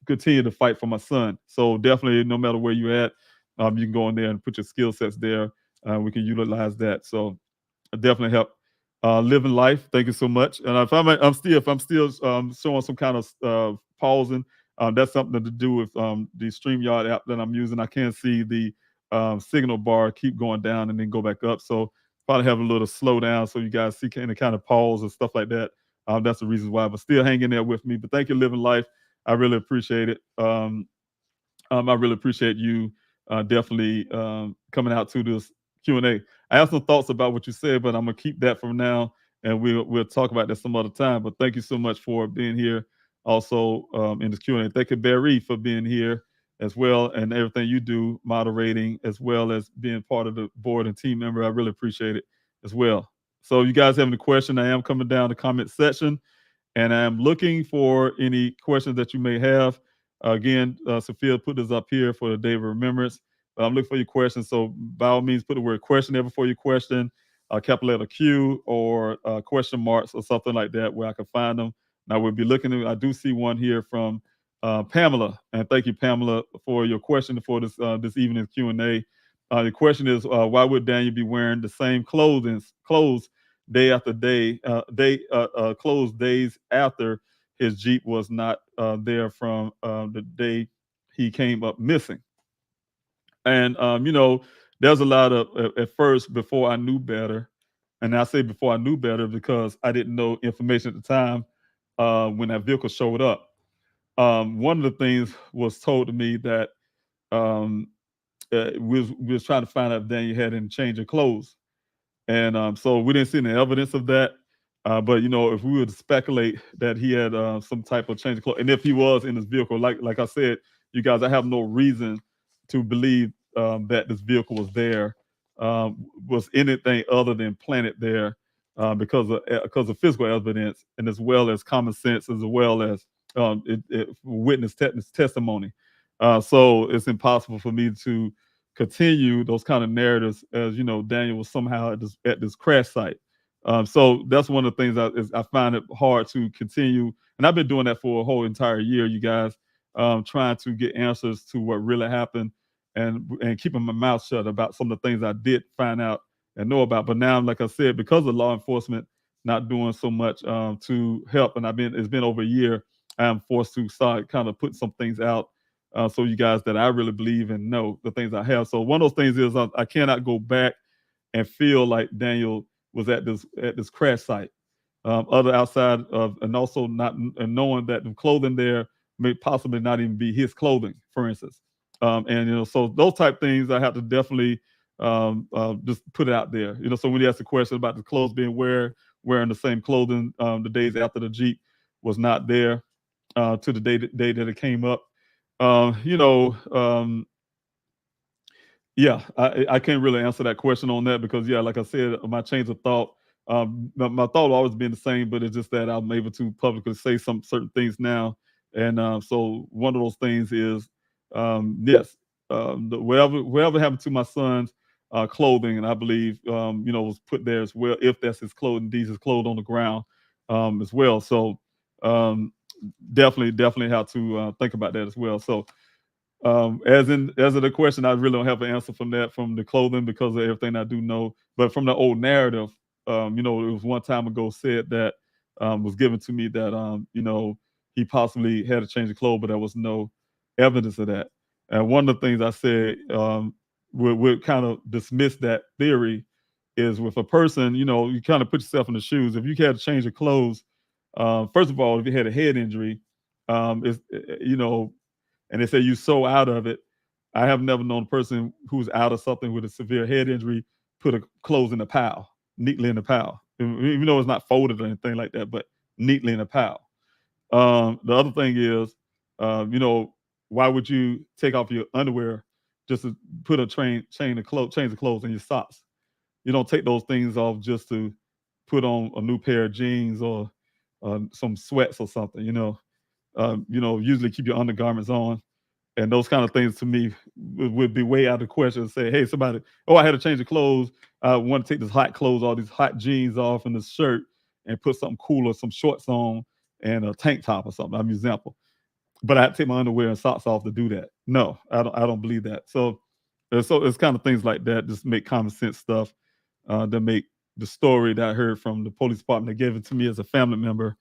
continue to fight for my son. So definitely, no matter where you're at, you can go in there and put your skill sets there. We can utilize that. So definitely help living life. Thank you so much. And if I'm still showing some kind of pausing, that's something to do with the StreamYard app that I'm using. I can't see the signal bar keep going down and then go back up. So probably have a little slowdown so you guys see any kind of pause and stuff like that. That's the reason why. But still hang in there with me. But thank you, Living Life. I really appreciate it. I really appreciate you definitely coming out to this Q&A. I have some thoughts about what you said, but I'm gonna keep that for now, and we'll talk about that some other time. But thank you so much for being here, also in this Q&A. Thank you, Barry, for being here as well, and everything you do, moderating, as well as being part of the board and team member. I really appreciate it as well. So you guys have any questions, I am coming down the comment section, and I'm looking for any questions that you may have. Again, Sophia put this up here for the Day of Remembrance. I'm looking for your questions. So by all means, put the word question there before your question, capital letter Q, or question marks or something like that where I can find them. Now we'll be looking at, I do see one here from Pamela. And thank you, Pamela, for your question for this evening's Q&A. The question is, why would Daniel be wearing the same clothes day after day, clothes days after his Jeep was not there from the day he came up missing? And, there's a lot of, at first, before I knew better, and I say before I knew better because I didn't know information at the time when that vehicle showed up. One of the things was told to me that we was trying to find out if Daniel had any change of clothes. And so we didn't see any evidence of that. But if we would speculate that he had some type of change of clothes, and if he was in his vehicle, like I said, you guys, I have no reason to believe that this vehicle was there, was anything other than planted there because of physical evidence, and as well as common sense, as well as witness testimony. So it's impossible for me to continue those kind of narratives as Daniel was somehow at this crash site. So that's one of the things I find it hard to continue, and I've been doing that for a whole entire year, you guys, trying to get answers to what really happened, and keeping my mouth shut about some of the things I did find out and know about. But now, like I said, because of law enforcement not doing so much to help, and it's been over a year, I am forced to start kind of putting some things out. So you guys, that I really believe and know the things I have. So one of those things is I cannot go back and feel like Daniel was at this crash site. Other outside of, and also not and knowing that the clothing there may possibly not even be his clothing, for instance. So those type things I have to definitely just put it out there. So when you ask the question about the clothes being wearing the same clothing the days after the Jeep was not there to the day that it came up. Yeah, I can't really answer that question on that because, yeah, like I said, my change of thought, my thought always been the same, but it's just that I'm able to publicly say some certain things now. And so one of those things is, yes, whatever happened to my son's clothing, and I believe, was put there as well, if that's his clothing, these his clothes on the ground as well. So definitely have to think about that as well. So as of the question, I really don't have an answer from the clothing because of everything I do know. But from the old narrative, it was one time ago said that was given to me that he possibly had a change of clothes, but there was no evidence of that. And one of the things I said would kind of dismiss that theory is with a person, you kind of put yourself in the shoes. If you had a change of clothes, first of all, if you had a head injury, and they say you're so out of it. I have never known a person who's out of something with a severe head injury put a clothes in a pile, neatly in a pile, even though it's not folded or anything like that, but neatly in a pile. The other thing is, why would you take off your underwear just to put a change of clothes in your socks? You don't take those things off just to put on a new pair of jeans or some sweats or something. Usually keep your undergarments on. And those kind of things to me would be way out of the question. Say, hey, somebody, I had to change of clothes. I want to take this hot clothes, all these hot jeans off and this shirt and put something cooler, some shorts on and a tank top or something. I'm an example. But I had to take my underwear and socks off to do that. No, I don't believe that. So it's kind of things like that, just make common sense stuff that make the story that I heard from the police department that gave it to me as a family member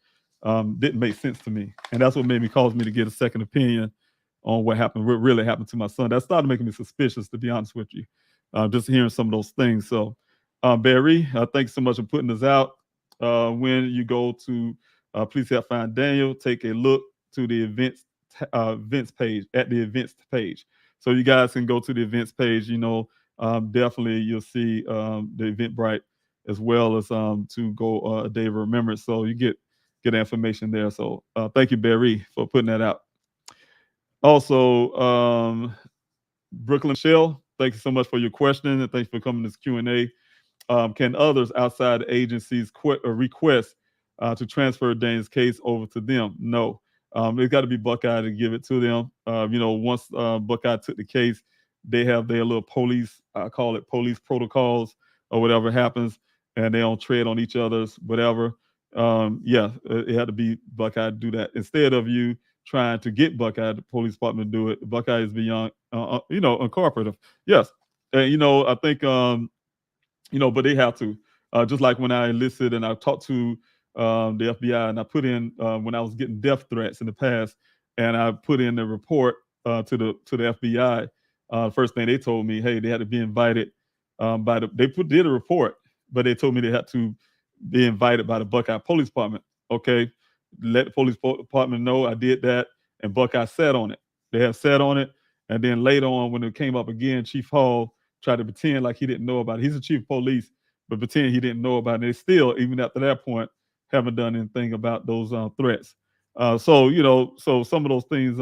didn't make sense to me. And that's what caused me to get a second opinion on what really happened to my son. That started making me suspicious, to be honest with you, just hearing some of those things. So, Barry, thanks so much for putting this out. When you go to Please Help Find Daniel, take a look to the events page, at the events page. So you guys can go to the events page, definitely you'll see the Eventbrite as well as to go a day of remembrance. So you get information there. So thank you, Barry, for putting that out. Also, Brooklyn Michelle, thank you so much for your question and thanks for coming to this Q&A. Can others outside agencies request to transfer Dane's case over to them? No. It's got to be Buckeye to give it to them. Once Buckeye took the case, they have their little police, I call it police protocols or whatever happens, and they don't tread on each other's whatever. It had to be Buckeye to do that. Instead of you trying to get Buckeye, the police department to do it, Buckeye is beyond, uncooperative. Yes. And, I think, but they have to. Just like when I enlisted and I talked to the FBI and I put in, when I was getting death threats in the past, and I put in the report to the FBI, first thing they told me, hey, they had to be invited did a report, but they told me they had to be invited by the Buckeye Police Department. Okay, let the police department know I did that, and Buckeye sat on it. They have sat on it, and then later on, when it came up again, Chief Hall tried to pretend like he didn't know about it. He's the chief of police, but pretend he didn't know about it. They still, even after that point, haven't done anything about those threats. So some of those things,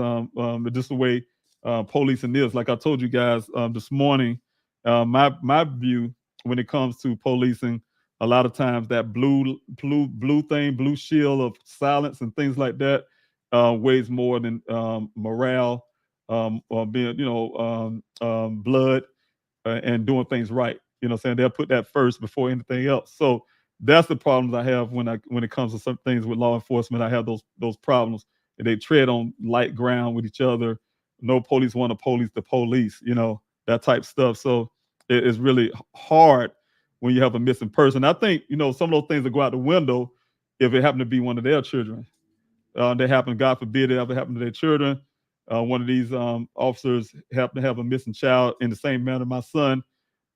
just the way policing is. Like I told you guys this morning, my view when it comes to policing, a lot of times that blue shield of silence and things like that weighs more than morale or being, blood and doing things right. They'll put that first before anything else. So that's the problems I have when it comes to some things with law enforcement. I have those problems. They tread on light ground with each other. No police want to police the police, that type stuff. So it's really hard when you have a missing person. I think, some of those things that go out the window if it happened to be one of their children. They happen, God forbid it ever happened to their children. One of these officers happen to have a missing child in the same manner my son.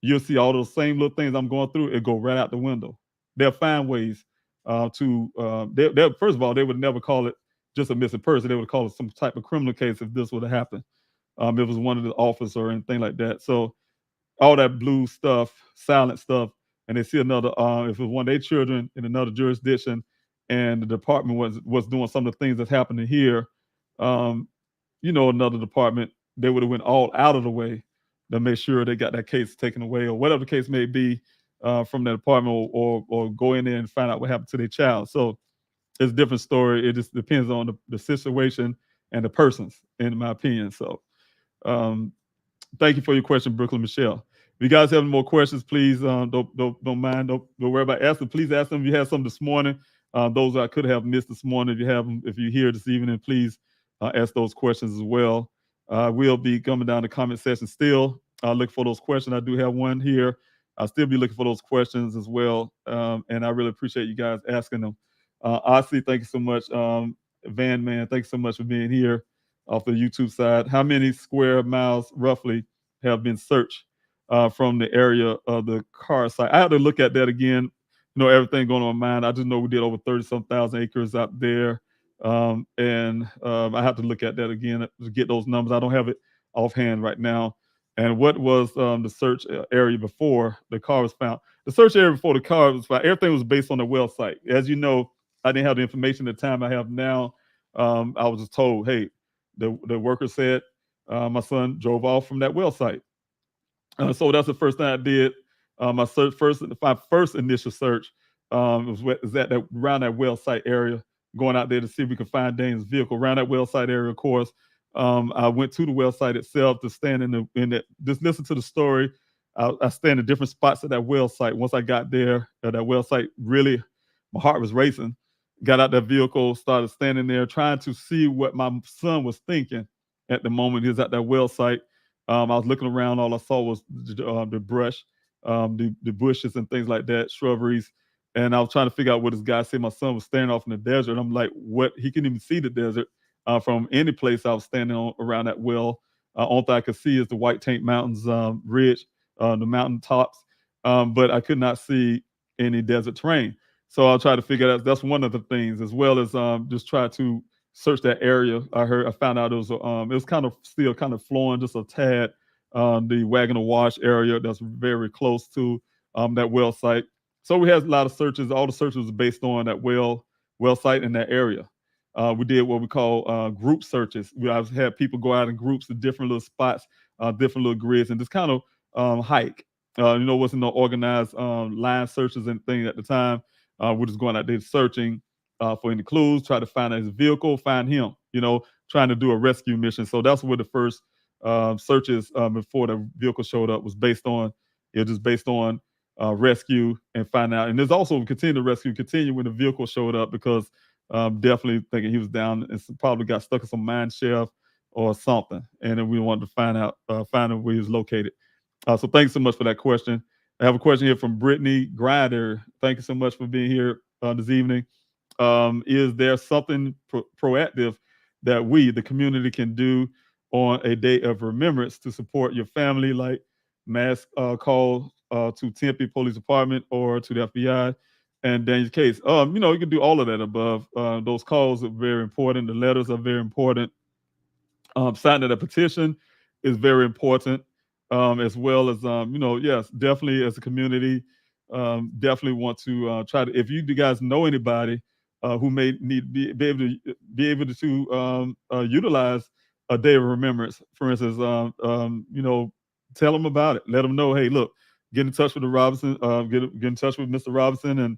You'll see all those same little things I'm going through, it go right out the window. They'll find ways to, first of all, they would never call it just a missing person. They would call it some type of criminal case if this would have happened. If it was one of the officers or anything like that. So all that blue stuff, silent stuff, and they see another, if it was one of their children in another jurisdiction and the department was doing some of the things that's happening here, another department, they would have went all out of the way to make sure they got that case taken away or whatever the case may be from the department or go in there and find out what happened to their child. So it's a different story. It just depends on the situation and the persons, in my opinion. So thank you for your question, Brooklyn Michelle. If you guys have any more questions, please don't mind. Don't worry about asking. Please ask them if you had some this morning. Those I could have missed this morning. If you have them, if you're here this evening, please ask those questions as well. We'll be coming down the comment section still. Look for those questions. I do have one here. I'll still be looking for those questions as well. And I really appreciate you guys asking them. Osley, thank you so much. Van Man, thanks so much for being here off the YouTube side. How many square miles roughly have been searched from the area of the car site? I have to look at that again. Everything going on my mind. I just know we did over 30-some thousand acres out there. And I have to look at that again to get those numbers. I don't have it offhand right now. And what was the search area before the car was found? The search area before the car was found, everything was based on the well site. As you know, I didn't have the information at the time I have now. I was just told, hey, the worker said my son drove off from that well site. So that's the first thing I did. My first initial search It was at that around that well site area, going out there to see if we could find Daniel's vehicle around that well site area. Of course, I went to the well site itself to stand just listen to the story. I stand in different spots at that well site. Once I got there at that well site, really, my heart was racing. Got out that vehicle, started standing there, trying to see what my son was thinking at the moment he was at that well site. I was looking around. All I saw was the brush, the bushes and things like that, shrubberies. And I was trying to figure out what this guy said. My son was staring off in the desert. I'm like, what? He couldn't even see the desert from any place I was standing on around that well. Only thing I could see is the White Tank Mountains ridge, the mountain tops, but I could not see any desert terrain. So I'll try to figure out. That's one of the things, as well as just try to search that area. I found out it was kind of still kind of flowing just a tad. The Wagoner Wash area that's very close to that well site. So we had a lot of searches. All the searches were based on that well site in that area. We did what we call group searches. I've had people go out in groups to different little spots, different little grids, and just kind of hike. Wasn't no organized line searches and things at the time. We're just going out there searching for any clues, try to find his vehicle, find him, trying to do a rescue mission. So that's what the first searches before the vehicle showed up was based on. It was just based on rescue and find out. And there's also continue when the vehicle showed up, because definitely thinking he was down and probably got stuck in some mine shaft or something. And then we wanted to find out where he was located. So thanks so much for that question. I have a question here from Brittany Grider. Thank you so much for being here this evening. Is there something proactive that we, the community, can do on a day of remembrance to support your family, like mass call to Tempe Police Department or to the FBI and Daniel's case? You can do all of that above. Those calls are very important. The letters are very important. Signing a petition is very important. As well as yes, definitely as a community, definitely want to try to. If you guys know anybody who may need be able to utilize a day of remembrance, for instance, tell them about it. Let them know, hey, look, get in touch with the Robinson, get in touch with Mr. Robinson and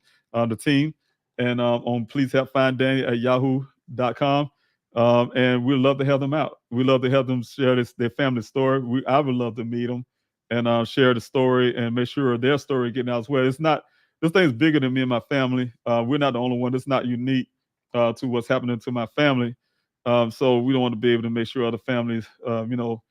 the team, and on please help find Daniel at yahoo.com. And we'd love to have them out. We'd love to have them share their family story. I would love to meet them and share the story and make sure their story getting out as well. This thing's bigger than me and my family. We're not the only one. It's not unique to what's happening to my family. So we don't want to be able to make sure other families, be able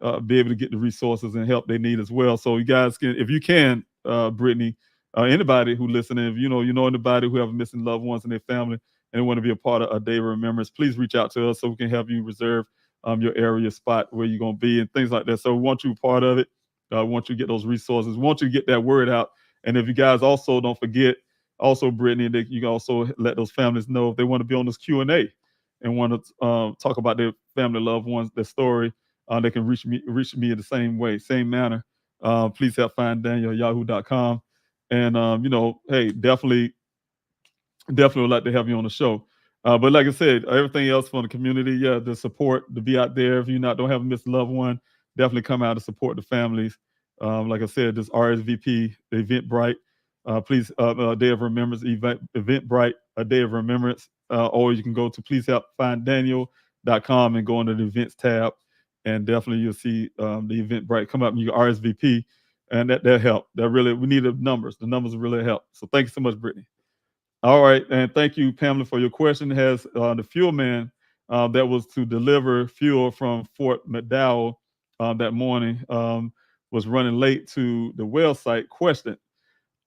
to get the resources and help they need as well. So you guys can, if you can, Brittany, anybody who listening, if you know anybody who have missing loved ones in their family, and want to be a part of a day of remembrance, please reach out to us so we can help you reserve your area spot where you're going to be and things like that. So we want you a part of it. We want you to get those resources. We want you to get that word out. And if you guys also don't forget, also Brittany, that you can also let those families know if they want to be on this Q&A and want to talk about their family, loved ones, their story, they can reach me in the same way, same manner. Please help find Daniel at yahoo.com. And, hey, definitely would like to have you on the show. But like I said, everything else from the community, the support, to be out there. If you don't have a missing loved one, definitely come out and support the families. Like I said, this RSVP, the Eventbrite, please, a day of remembrance, Eventbrite, a day of remembrance, or you can go to pleasehhelpfinddaniel.com and go under the events tab, and definitely you'll see the Eventbrite come up and you can RSVP, and that help. That really, we need the numbers. The numbers really help. So thank you so much, Brittany. All right, and thank you, Pamela, for your question. Has the fuel man that was to deliver fuel from Fort McDowell that morning was running late to the well site? Question: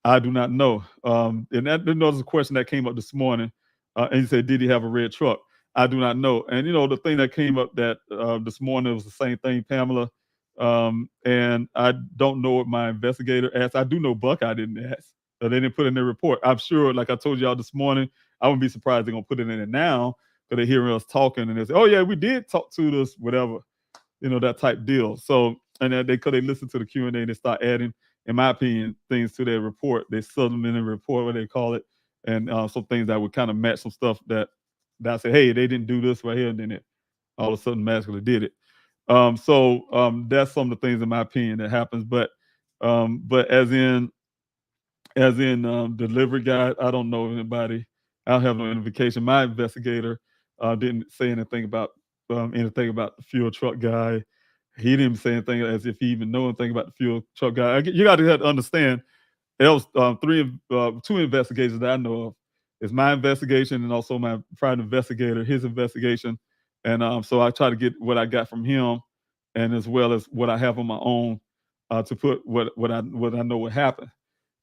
I do not know. And that was a question that came up this morning. And he said, did he have a red truck? I do not know. And the thing that came up that this morning was the same thing, Pamela. And I don't know what my investigator asked. I do know Buckeye didn't ask. They didn't put in their report. I'm sure, like I told y'all this morning, I wouldn't be surprised they're going to put it in it now, because they're hearing us talking and they say, oh, yeah, we did talk to this, whatever, that type deal. So, and then they listen to the Q&A and they start adding, in my opinion, things to their report. They supplement in the report, what they call it, and some things that would kind of match some stuff that I say, hey, they didn't do this right here, and then it all of a sudden magically did it. So that's some of the things, in my opinion, that happens. But as in, as in delivery guy. I don't know anybody. I don't have no indication. My investigator didn't say anything about the fuel truck guy. He didn't say anything as if he even know anything about the fuel truck guy. You got to understand. There was two investigations that I know of. It's my investigation and also my private investigator, his investigation. And so I try to get what I got from him, and as well as what I have on my own to put what I know what happened.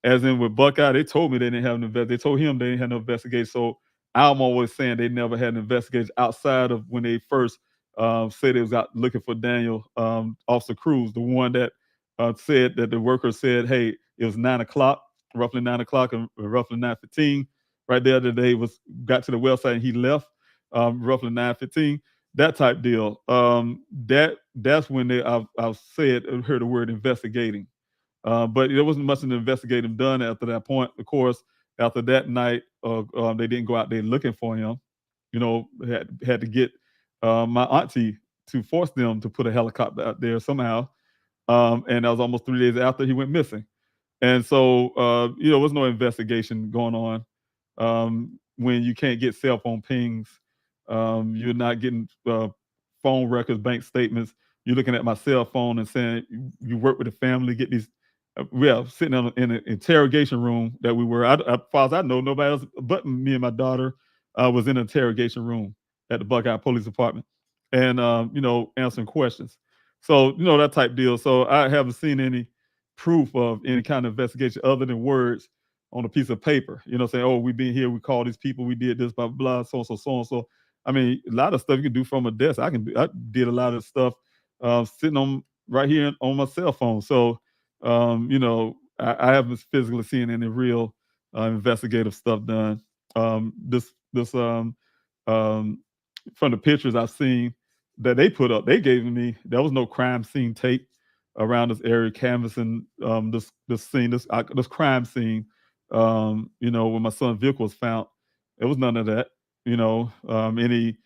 As in with Buckeye, they told me they didn't have an investigation. They told him they didn't have no investigation. So I'm always saying they never had an investigation outside of when they first said they was out looking for Daniel, Officer Cruz, the one that said that the worker said, hey, it was 9 o'clock, roughly 9 o'clock, and roughly 9:15. Right there, the day got to the well site and he left, roughly 9:15. That type deal. That's when I heard the word investigating. But there wasn't much of an investigative done after that point. Of course, after that night, they didn't go out there looking for him. Had to get my auntie to force them to put a helicopter out there somehow. And that was almost 3 days after he went missing. And so, there was no investigation going on. When you can't get cell phone pings, you're not getting phone records, bank statements. You're looking at my cell phone and saying you work with the family, get these. Sitting in an interrogation room that we were. As far as I know, nobody else but me and my daughter was in an interrogation room at the Buckeye Police Department, and answering questions. So that type deal. So I haven't seen any proof of any kind of investigation other than words on a piece of paper. Saying, "Oh, we've been here, we called these people, we did this, blah blah, so and so, so and so." I mean, a lot of stuff you can do from a desk. I did a lot of stuff sitting on right here on my cell phone. So. I haven't physically seen any real investigative stuff done. This from the pictures I've seen that they put up, they gave me, there was no crime scene tape around this area canvassing this scene, this crime scene. When my son's vehicle was found, there was none of that. Any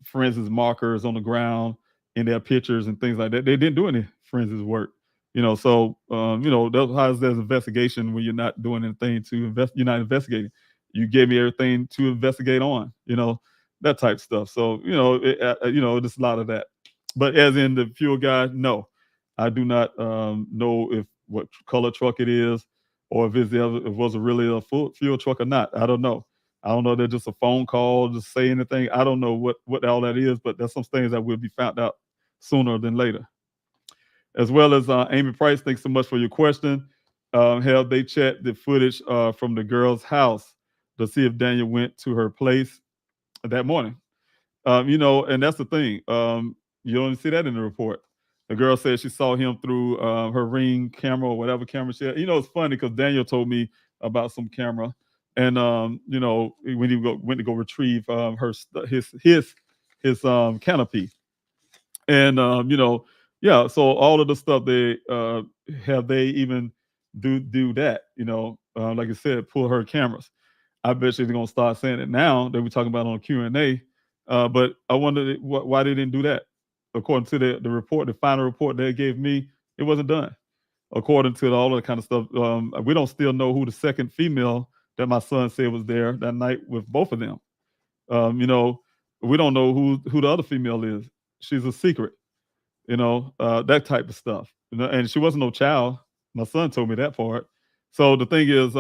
forensics markers on the ground in their pictures and things like that. They didn't do any forensics work. So how's there's investigation when you're not doing anything to invest? You're not investigating. You gave me everything to investigate on. That type stuff. So there's a lot of that. But as in the fuel guy, no, I do not know what color truck it is, or if it was really a full fuel truck or not. I don't know. I don't know. They're just a phone call, just say anything. I don't know what all that is, but there's some things that will be found out sooner than later. As well as Amy Price, thanks so much for your question. Have they checked the footage from the girl's house to see if Daniel went to her place that morning? And that's the thing. You don't see that in the report. The girl said she saw him through her Ring camera or whatever camera she had. It's funny because Daniel told me about some camera, and when he went to go retrieve his canopy, and so all of the stuff they have they even do that, like I said, pull her cameras. I bet you they're gonna start saying it now that we're talking about on Q&A. But I wonder why they didn't do that. According to the report, the final report they gave me, it wasn't done. According to all that kind of stuff, we don't still know who the second female that my son said was there that night with both of them. We don't know who the other female is. She's a secret. That type of stuff. And she wasn't no child. My son told me that part. So the thing is, it's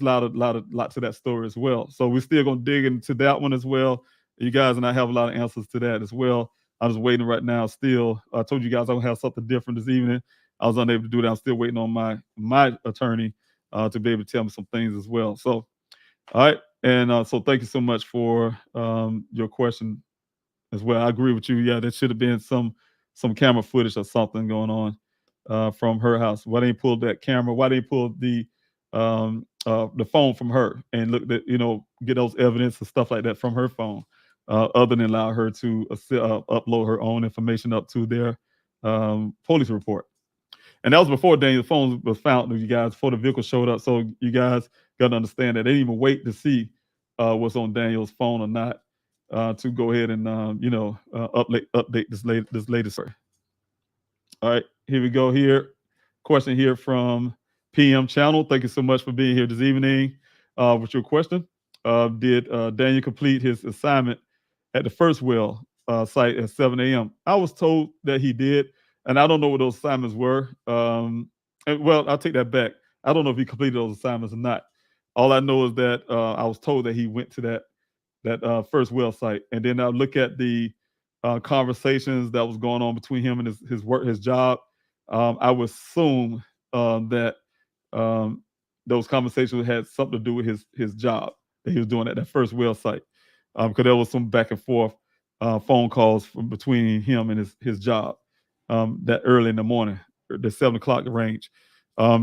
a lot to that story as well. So we're still gonna dig into that one as well. You guys and I have a lot of answers to that as well. I'm just waiting right now. Still, I told you guys I'm gonna have something different this evening. I was unable to do that. I'm still waiting on my attorney to be able to tell me some things as well. So, all right, and so thank you so much for your question as well. I agree with you. Yeah, there should have been some camera footage or something going on from her house. Why didn't pull that camera? Why didn't pull the phone from her and look at get those evidence and stuff like that from her phone, other than allow her to upload her own information up to their police report. And that was before Daniel's phone was found, you guys, before the vehicle showed up. So you guys got to understand that they didn't even wait to see what's on Daniel's phone or not to go ahead and update this latest story. All right, here we go here. question here from PM Channel. Thank you so much for being here this evening with your question. Did Daniel complete his assignment at the first well site at 7 a.m.? I was told that he did, and I don't know what those assignments were. Well, I'll take that back. I don't know if he completed those assignments or not. All I know is that I was told that he went to that first well site, and then I look at the conversations that was going on between him and his work, his job. I would assume that those conversations had something to do with his job that he was doing at that first well site, because there was some back and forth phone calls between him and his job that early in the morning, the 7 o'clock range.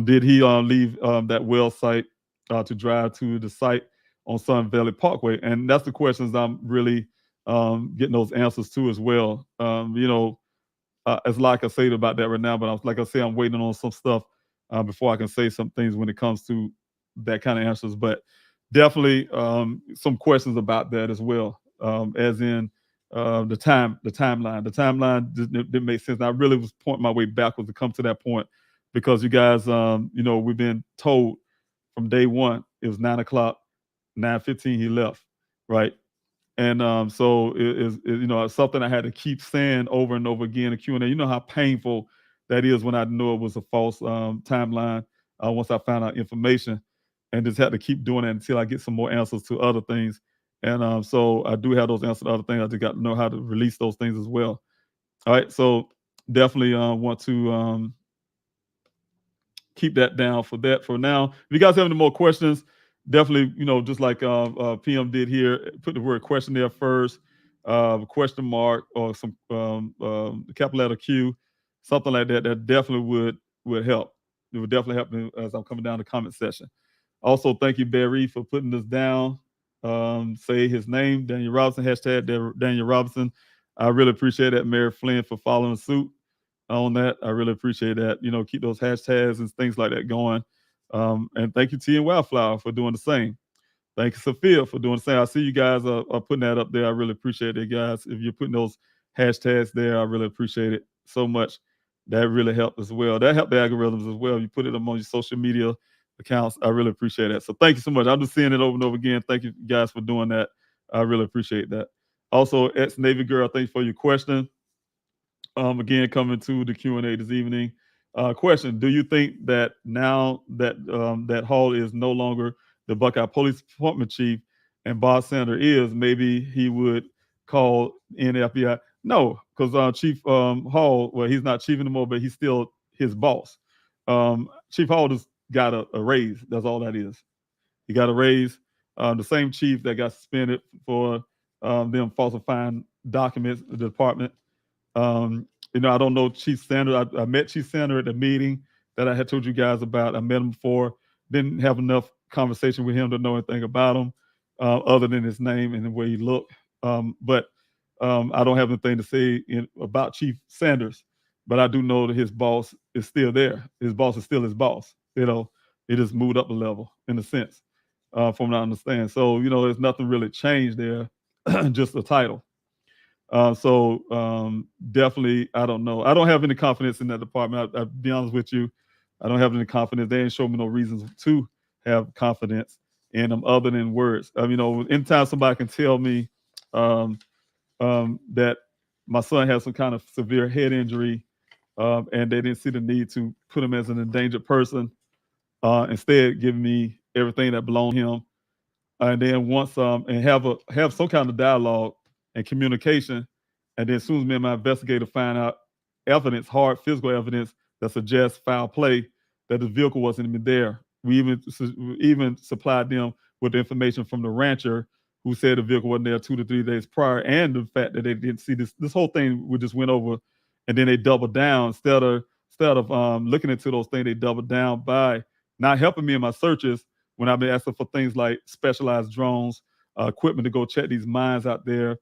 Did he leave that well site to drive to the site on Sun Valley Parkway? And that's the questions I'm really getting those answers to as well. It's like I say about that right now, but like I say, I'm waiting on some stuff before I can say some things when it comes to that kind of answers. But definitely some questions about that as well, as in the timeline. The timeline didn't make sense. And I really was pointing my way backwards to come to that point, because you guys, we've been told from day one it was 9 o'clock, 9:15 he left, right? And so it's something I had to keep saying over and over again in Q&A. You know how painful that is when I know it was a false timeline once I found out information, and just had to keep doing it until I get some more answers to other things. And so I do have those answers to other things. I just got to know how to release those things as well. All right, so definitely want to keep that down for that for now. If you guys have any more questions, definitely, just like PM did here, put the word question there first, question mark, or some capital letter Q, something like that. That definitely would help. It would definitely help me as I'm coming down the comment section. Also, thank you, Barry, for putting this down. Say his name, Daniel Robinson, hashtag Daniel Robinson. I really appreciate that. Mary Flynn for following suit on that. I really appreciate that. Keep those hashtags and things like that going. And thank you, T and Wildflower, for doing the same. Thank you, Sophia, for doing the same. I see you guys are putting that up there. I really appreciate it, guys. If you're putting those hashtags there, I really appreciate it so much. That really helped as well. That helped the algorithms as well. You put it on your social media accounts. I really appreciate that. So thank you so much. I'm just seeing it over and over again. Thank you guys for doing that. I really appreciate that. Also, ex-Navy girl, thank you for your question. Again, coming to the Q&A this evening. Question: do you think that now that that Hall is no longer the Buckeye Police Department chief and Bob Sander is, maybe he would call in the FBI? No, because Chief Hall, well, he's not chief anymore, but he's still his boss. Chief Hall just got a raise. That's all that is. He got a raise. The same chief that got suspended for them falsifying documents in the department. I don't know Chief Sander. I met Chief Sander at the meeting that I had told you guys about. I met him before. Didn't have enough conversation with him to know anything about him, other than his name and the way he looked. But I don't have anything to say about Chief Sanders. But I do know that his boss is still there. His boss is still his boss. It just moved up a level in a sense, from what I understand. So there's nothing really changed there, just the title. So definitely, I don't know. I don't have any confidence in that department. I'll be honest with you. I don't have any confidence. They ain't show me no reasons to have confidence in them other than words. Anytime somebody can tell me that my son has some kind of severe head injury, and they didn't see the need to put him as an endangered person, instead giving me everything that belonged to him, and then once and have some kind of dialogue and communication, and then as soon as me and my investigator find out evidence, hard physical evidence that suggests foul play, that the vehicle wasn't even there. We even supplied them with the information from the rancher who said the vehicle wasn't there 2 to 3 days prior, and the fact that they didn't see this whole thing we just went over, and then they doubled down instead of looking into those things. They doubled down by not helping me in my searches when I've been asking for things like specialized drones, equipment to go check these mines out there,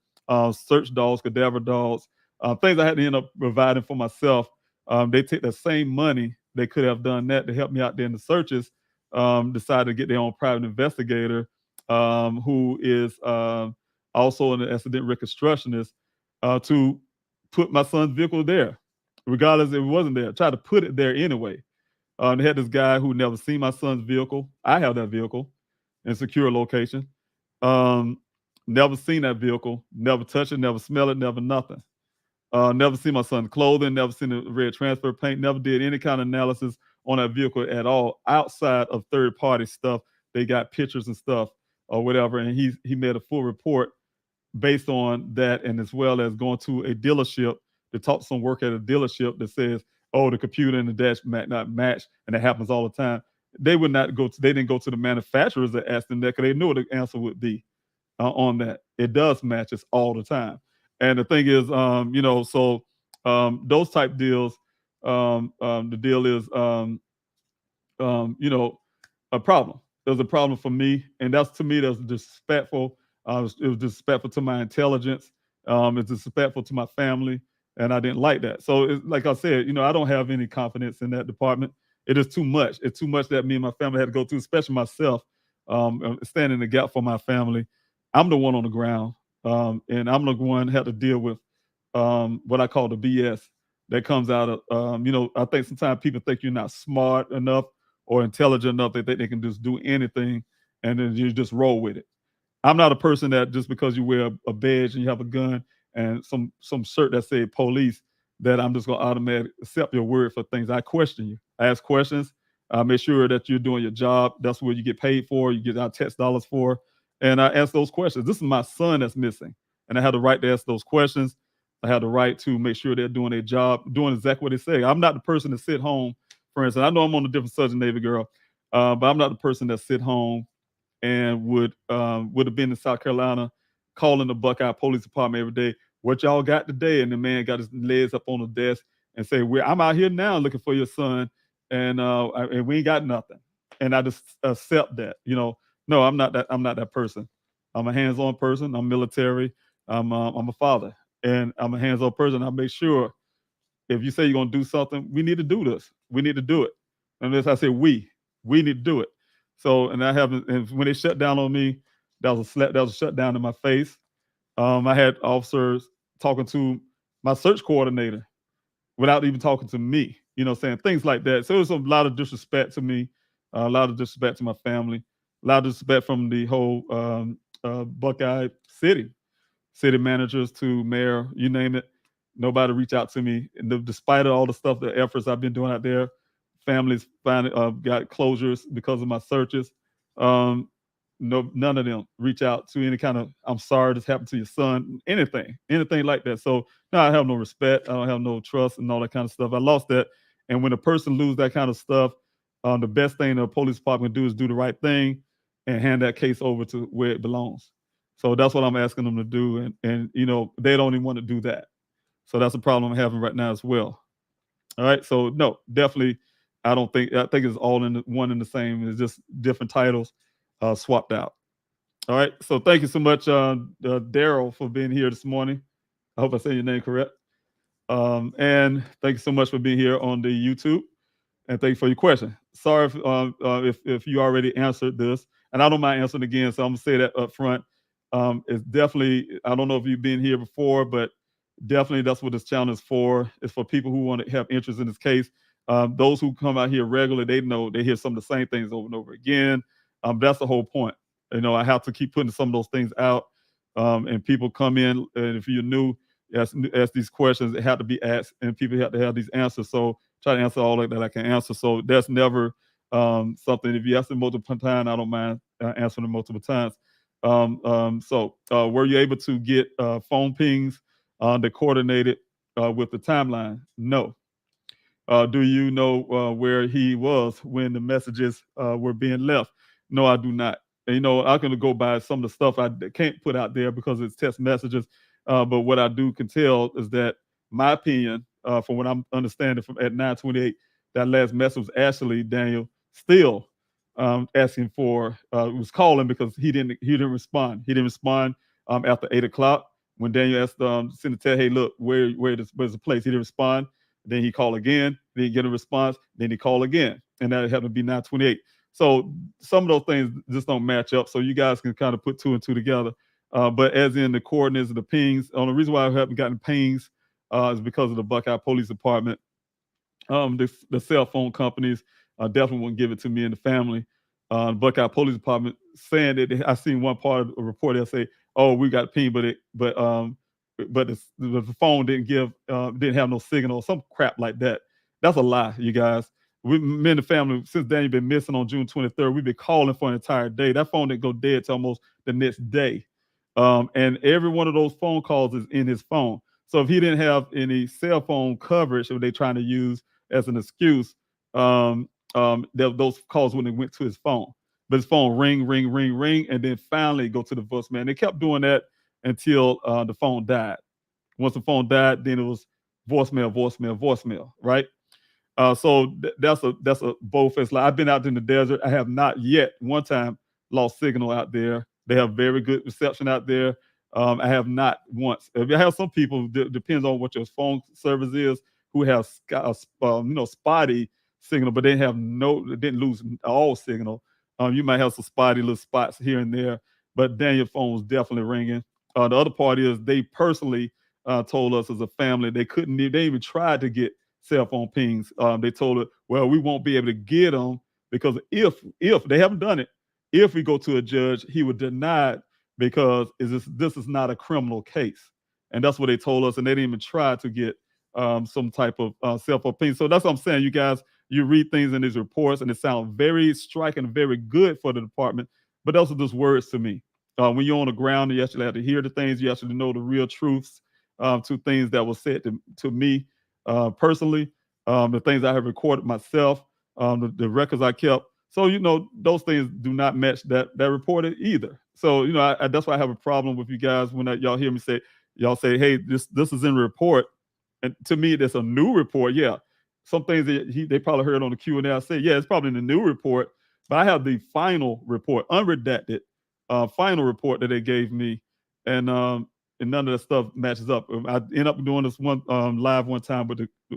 search dogs, cadaver dogs, things I had to end up providing for myself. They take the same money they could have done that to help me out there in the searches, decided to get their own private investigator, who is also an accident reconstructionist, to put my son's vehicle there, regardless if it wasn't there. Try to put it there anyway. They had this guy who never seen my son's vehicle. I have that vehicle in secure location. Never seen that vehicle, never touched it, never smelled it, never nothing. Never seen my son's clothing, never seen the red transfer paint, never did any kind of analysis on that vehicle at all outside of third-party stuff. They got pictures and stuff or whatever, and he made a full report based on that, and as well as going to a dealership to talk to some work at a dealership that says, oh, the computer and the dash might not match, and that happens all the time. They would not go to, they didn't go to the manufacturers and ask them that because they knew what the answer would be on that. It does matches all the time. And the thing is, so those type deals, the deal is, a problem. There's a problem for me, and that's, to me, that's disrespectful. It was disrespectful to my intelligence. It's disrespectful to my family, and I didn't like that. So, like I said, I don't have any confidence in that department. It is too much. It's too much that me and my family had to go through, especially myself, standing in the gap for my family. I'm the one on the ground, and I'm the one that had to deal with what I call the BS that comes out of, I think sometimes people think you're not smart enough or intelligent enough that they can just do anything, and then you just roll with it. I'm not a person that just because you wear a badge and you have a gun and some shirt that say police, that I'm just going to automatically accept your word for things. I question you. I ask questions. I make sure that you're doing your job. That's what you get paid for. You get our tax dollars for. And I ask those questions. This is my son that's missing, and I have the right to ask those questions. I have the right to make sure they're doing their job, doing exactly what they say. I'm not the person to sit home, for instance. I know I'm on a different subject, Navy girl, but I'm not the person that sit home and would have been in South Carolina calling the Buckeye Police Department every day. What y'all got today? And the man got his legs up on the desk and say, I'm out here now looking for your son, and we ain't got nothing. And I just accept that. No, I'm not that person. I'm a hands-on person. I'm military. I'm a father, and I'm a hands-on person. I make sure if you say you're gonna do something, we need to do this. We need to do it. And as I say, we need to do it. So, and when they shut down on me, that was a shutdown in my face. I had officers talking to my search coordinator without even talking to me, saying things like that. So it was a lot of disrespect to me, a lot of disrespect to my family, a lot of disrespect from the whole Buckeye city managers to mayor, you name it. Nobody reached out to me. And despite all the stuff, the efforts I've been doing out there, families finally got closures because of my searches. None of them reach out to any kind of, I'm sorry this happened to your son, anything like that. So now I have no respect. I don't have no trust and all that kind of stuff. I lost that. And when a person loses that kind of stuff, the best thing the police department can do is do the right thing and hand that case over to where it belongs. So that's what I'm asking them to do. And they don't even want to do that. So that's a problem I'm having right now as well. All right. So no, definitely, I think it's all in one and the same. It's just different titles swapped out. All right. So thank you so much, Daryl, for being here this morning. I hope I said your name correct. And thank you so much for being here on the YouTube. And thank you for your question. Sorry if you already answered this, and I don't mind answering again. So I'm gonna say that up front. It's definitely, I don't know if you've been here before, but definitely that's what this channel is for. It's for people who want to have interest in this case. Those who come out here regularly, they hear some of the same things over and over again. That's the whole point. I have to keep putting some of those things out, and people come in, and if you're new, ask these questions. They have to be asked, and people have to have these answers. So try to answer all that I can answer. So that's never something. If you ask them multiple times, I don't mind answering them multiple times. So were you able to get phone pings that coordinated with the timeline? No. Do you know where he was when the messages were being left? No, I do not. And, I'm going to go by some of the stuff I can't put out there because it's text messages. But what I can tell is that my opinion, from what I'm understanding from at 9:28, that last message was actually Daniel still asking for, was calling because he didn't respond. He didn't respond after 8 o'clock when Daniel asked send a text, hey, look, where's the place? He didn't respond. Then he called again. Then he get a response. Then he called again, and that happened to be 9:28. So some of those things just don't match up. So you guys can kind of put two and two together. But as in the coordinates and the pings, the reason why I haven't gotten pings is because of the Buckeye Police Department. The cell phone companies definitely wouldn't give it to me and the family. The Buckeye Police Department saying that I seen one part of a report that say, "Oh, we got ping, but the phone didn't have no signal or some crap like that." That's a lie, you guys. Me and the family, since Daniel been missing on June 23rd, we've been calling for an entire day. That phone didn't go dead till almost the next day. And every one of those phone calls is in his phone. So if he didn't have any cell phone coverage that they're trying to use as an excuse, those calls wouldn't have went to his phone. But his phone ring, and then finally go to the voicemail. And they kept doing that until the phone died. Once the phone died, then it was voicemail, right? So that's a bold-faced lie. I've been out in the desert. I have not yet one time lost signal out there. They have very good reception out there. I have not once. I have some people, depends on what your phone service is, who have spotty signal, but they didn't lose all signal. You might have some spotty little spots here and there, but Daniel's phone was definitely ringing. The other part is they personally told us as a family they even tried to get cell phone pings. They told us, well, we won't be able to get them because if they haven't done it, if we go to a judge, he would deny it because this is not a criminal case. And that's what they told us. And they didn't even try to get some type of cell phone ping. So that's what I'm saying. You guys, you read things in these reports and it sounds very striking, very good for the department, but those are just words to me. When you're on the ground, you actually have to hear the things. You actually know the real truths to things that were said to me personally, the things I have recorded myself, the records I kept. So, those things do not match that report either. So, that's why I have a problem with you guys when y'all hear me say, hey, this is in the report. And to me, that's a new report. Yeah. Some things that they probably heard on the Q&A. I say, yeah, it's probably in the new report, but I have the final report, unredacted final report that they gave me. And none of that stuff matches up. I end up doing this one live one time,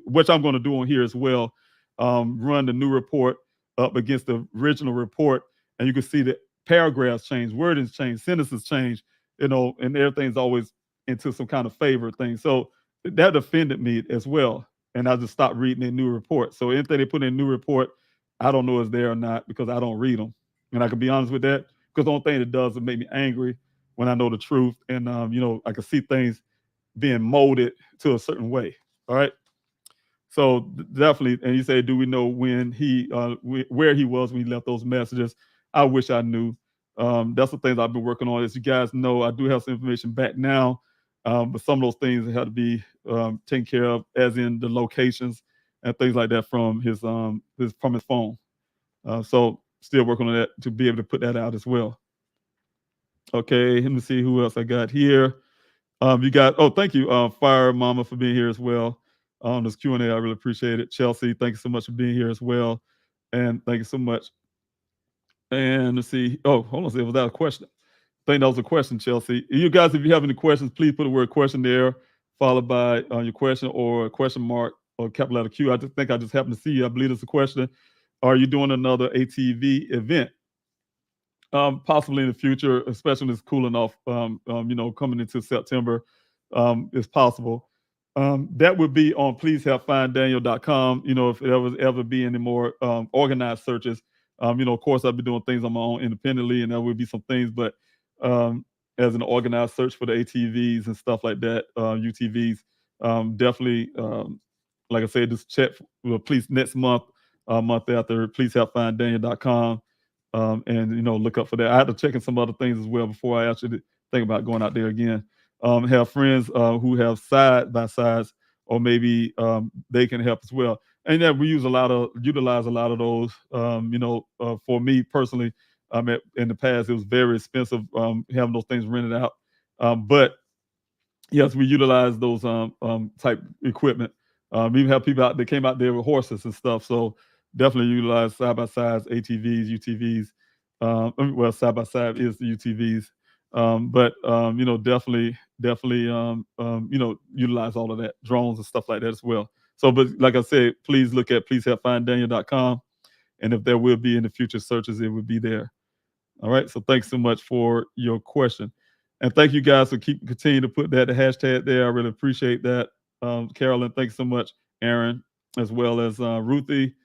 which I'm going to do on here as well. Run the new report up against the original report, and you can see that paragraphs change, wordings change, sentences change, and everything's always into some kind of favor thing. So that offended me as well, and I just stopped reading the new report. So anything they put in a new report, I don't know is there or not because I don't read them, and I can be honest with that because the only thing it does is make me angry when I know the truth, and I can see things being molded to a certain way. All right. So definitely, and you say, do we know when where he was when he left those messages? I wish I knew. That's the things I've been working on. As you guys know, I do have some information back now, but some of those things had to be taken care of, as in the locations and things like that from his phone. So still working on that to be able to put that out as well. Okay, let me see who else I got here. You got, thank you, Fire Mama, for being here as well. This Q&A, I really appreciate it. Chelsea, thank you so much for being here as well. And thank you so much. And let's see. Oh, hold on. Was that a question? I think that was a question, Chelsea. You guys, if you have any questions, please put the word question there, followed by your question or a question mark or capital letter Q. I just think I just happened to see you. I believe it's a question. Are you doing another ATV event? Possibly in the future, especially when it's cooling off, coming into September, it's possible. That would be on pleasehelpfinddaniel.com. If there was ever be any more organized searches, of course, I've been doing things on my own independently, and there will be some things, but as an organized search for the ATVs and stuff like that, UTVs, definitely, like I said, just check for police next month after, pleasehelpfinddaniel.com. And look up for that. I had to check in some other things as well before I actually think about going out there again. Have friends who have side by sides, or maybe they can help as well. And yeah, we utilize a lot of those. For me personally, in the past it was very expensive having those things rented out. But yes, we utilize those type equipment. We even have people out that came out there with horses and stuff. So definitely utilize side-by-sides, ATVs, UTVs. Side-by-side is the UTVs. Definitely, utilize all of that, drones and stuff like that as well. So, but like I said, please look at pleasehelpfinddaniel.com. And if there will be in the future searches, it would be there. All right. So thanks so much for your question. And thank you guys for continue to put that hashtag there. I really appreciate that. Carolyn, thanks so much. Aaron, as well as Ruthie.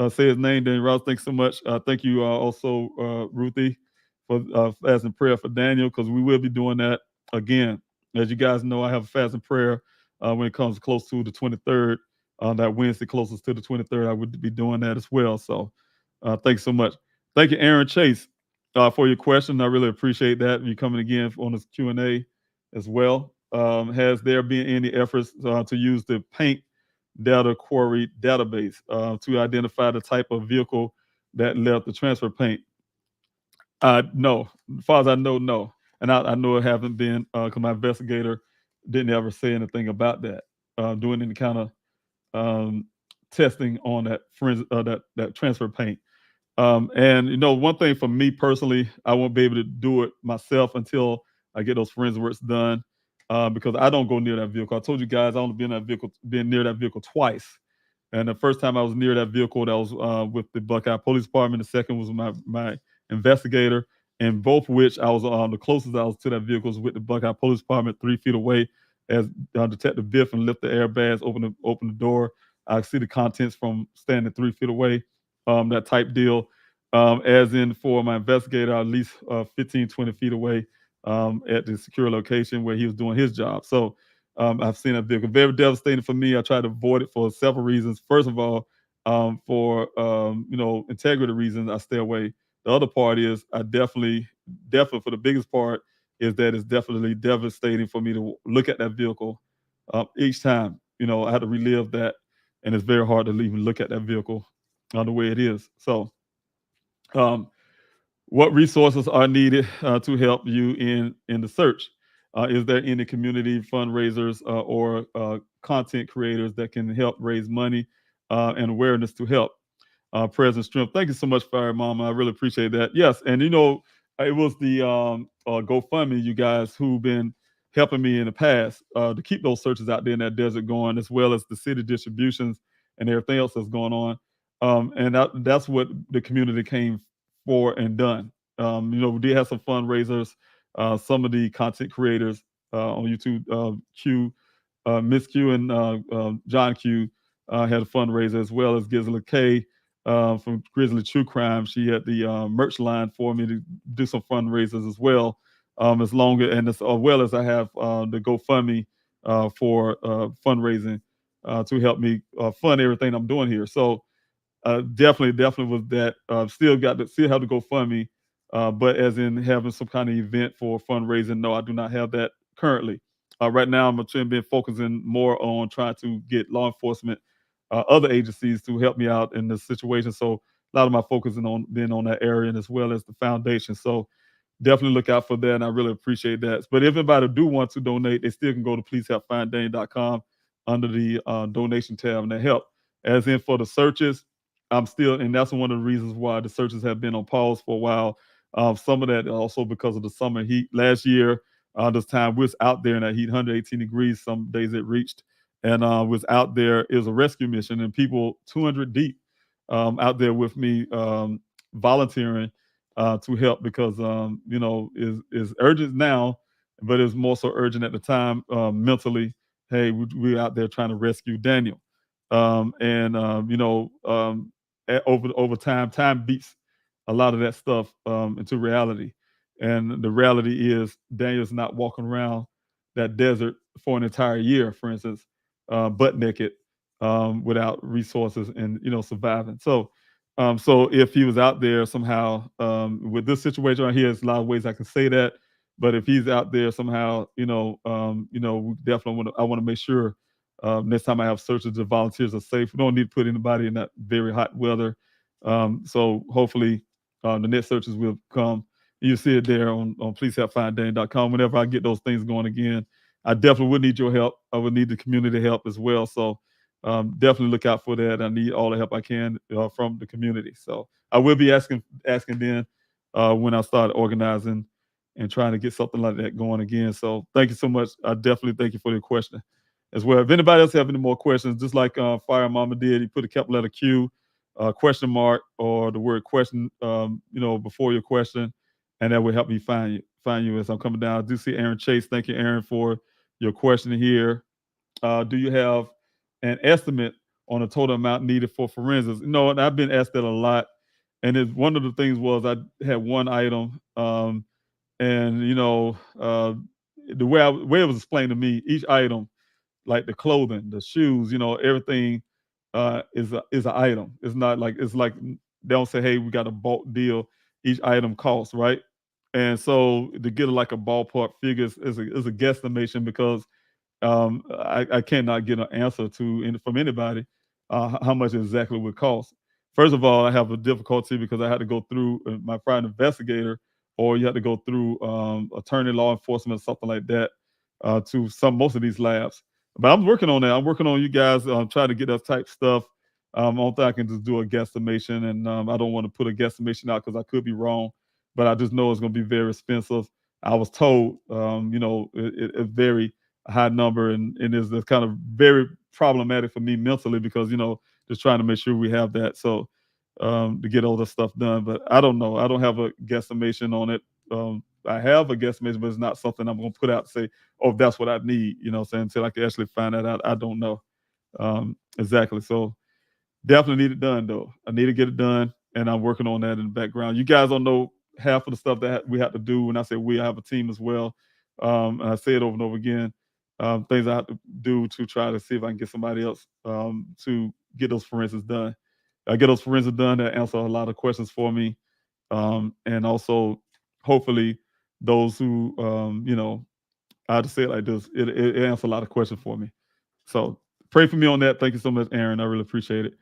say his name, Daniel Ross. Thanks so much. Thank you also, Ruthie, for fasting prayer for Daniel, because we will be doing that again. As you guys know, I have a fasting prayer when it comes close to the 23rd. That Wednesday closest to the 23rd, I would be doing that as well. So thanks so much. Thank you, Aaron Chase, for your question. I really appreciate that. You coming again on this Q&A as well. Has there been any efforts to use the paint data quarry database to identify the type of vehicle that left the transfer paint? No. As far as I know, no. And I know it haven't been because my investigator didn't ever say anything about that, doing any kind of testing on that that transfer paint. And one thing for me personally, I won't be able to do it myself until I get those forensic works done, because I don't go near that vehicle. I told you guys I only been near that vehicle twice. And the first time I was near that vehicle, that was with the Buckeye Police Department. The second was my investigator, and both which I was the closest I was to that vehicle was with the Buckeye Police Department, 3 feet away, as Detective Biff and lift the airbags, open the door. I see the contents from standing 3 feet away, that type deal. As in for my investigator, at least 15, 20 feet away at the secure location where he was doing his job. So I've seen that vehicle. Very devastating for me. I try to avoid it for several reasons. First of all, for integrity reasons, I stay away. The other part is I definitely for the biggest part is that it's definitely devastating for me to look at that vehicle each time. I had to relive that, and it's very hard to even look at that vehicle the way it is. So, what resources are needed to help you in the search? Is there any community fundraisers or content creators that can help raise money and awareness to help? Present strength. Thank you so much, Fire Mama. I really appreciate that. Yes, and it was the GoFundMe, you guys, who've been helping me in the past to keep those searches out there in that desert going, as well as the city distributions and everything else that's going on. And that's what the community came for and done. We did have some fundraisers. Some of the content creators on YouTube, Miss Q and John Q had a fundraiser, as well as Gisela K from Grizzly True Crime. She had the merch line for me to do some fundraisers as well. As well as I have the GoFundMe for fundraising to help me fund everything I'm doing here. So definitely with that. Still have the GoFundMe, but as in having some kind of event for fundraising, no, I do not have that currently. Right now, I'm been focusing more on trying to get law enforcement, other agencies to help me out in this situation. So a lot of my focus is on being on that area, and as well as the foundation. So definitely look out for that, and I really appreciate that. But if anybody do want to donate, they still can go to pleasehelpfinddaniel.com under the donation tab, and that help. As in for the searches, and that's one of the reasons why the searches have been on pause for a while. Some of that also because of the summer heat. Last year, this time we was out there in that heat, 118 degrees. Some days it reached, and was out there. It was a rescue mission, and people 200 deep out there with me volunteering to help because is urgent now, but it's more so urgent at the time mentally. Hey, we're out there trying to rescue Daniel, over time beats a lot of that stuff into reality. And the reality is Daniel's not walking around that desert for an entire year, for instance, butt naked, without resources and surviving. So if he was out there somehow with this situation right here, there's a lot of ways I can say that. But if he's out there somehow, we definitely I want to make sure next time I have searches, the volunteers are safe. We don't need to put anybody in that very hot weather. So hopefully the next searches will come. You see it there on pleasehelpfinddaniel.com. Whenever I get those things going again, I definitely would need your help. I would need the community help as well. So definitely look out for that. I need all the help I can from the community. So I will be asking then when I start organizing and trying to get something like that going again. So thank you so much. I definitely thank you for your question as well. If anybody else have any more questions, just like Fire Mama did, you put a capital letter Q, question mark, or the word question, before your question, and that will help me find you as I'm coming down. I do see Aaron Chase. Thank you, Aaron, for your question here. Do you have an estimate on the total amount needed for forensics. And I've been asked that a lot. And one of the things was I had one item, and the way it was explained to me, each item, like the clothing, the shoes, everything is an item. It's like they don't say, hey, we got a bulk deal. Each item costs, right? And so to get like a ballpark figure is a guesstimation because I cannot get an answer from anybody how much it exactly would cost. First of all, I have a difficulty because I had to go through my private investigator, or you have to go through attorney, law enforcement, something like that, to most of these labs. But I'm working on that. I'm working on you guys trying to get that type stuff. I don't think I can just do a guesstimation, and I don't want to put a guesstimation out because I could be wrong. But I just know it's going to be very expensive. I was told, it's very high number, and is kind of very problematic for me mentally because just trying to make sure we have that to get all this stuff done. But I don't know. I don't have a guesstimation on it. I have a guesstimation, but it's not something I'm going to put out and say, oh, that's what I need. Until I can actually find that out. I don't know exactly. So definitely need it done though. I need to get it done, and I'm working on that in the background. You guys don't know half of the stuff that we have to do. When I say we, I have a team as well. And I say it over and over again. Things I have to do to try to see if I can get somebody else to get those forensics done. I get those forensics done that answer a lot of questions for me, and also hopefully those who I have to say it like this, it answers a lot of questions for me. So pray for me on that. Thank you so much, Aaron. I really appreciate it.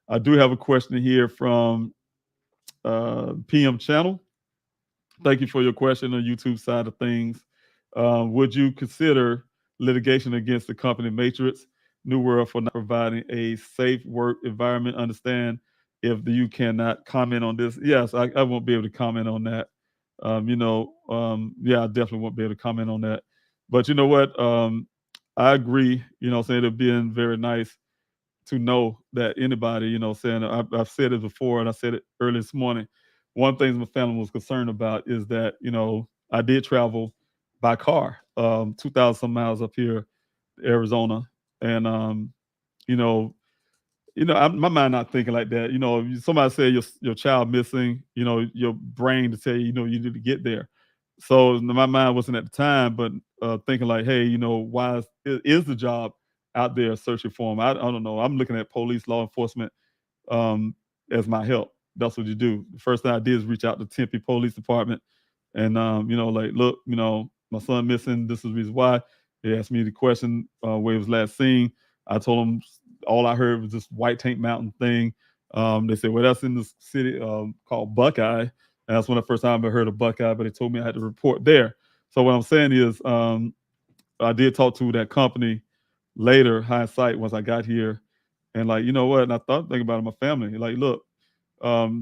I do have a question here from PM Channel. Thank you for your question on YouTube side of things. Would you consider litigation against the company Matrix New World for not providing a safe work environment? Understand if you cannot comment on this. Yes, I won't be able to comment on that. I definitely won't be able to comment on that. But you know what? I agree, saying it being very nice to know that anybody, saying I've said it before and I said it early this morning. One thing my family was concerned about is that, I did travel by car, 2,000 some miles up here, Arizona. And, my mind not thinking like that. If somebody say your child missing, your brain to tell you, you need to get there. So my mind wasn't at the time, but thinking like, hey, why is the job out there searching for them? I don't know. I'm looking at police, law enforcement as my help. That's what you do. The first thing I did is reach out to Tempe Police Department and, look, my son missing. This is the reason why. They asked me the question where he was last seen. I told them all I heard was this White Tank Mountain thing. They said, well, that's in the city called Buckeye. And that's when the first time I heard of Buckeye, but they told me I had to report there. So what I'm saying is I did talk to that company later, hindsight, once I got here. And like, you know what? And I thought, thinking about it, my family. Like, look,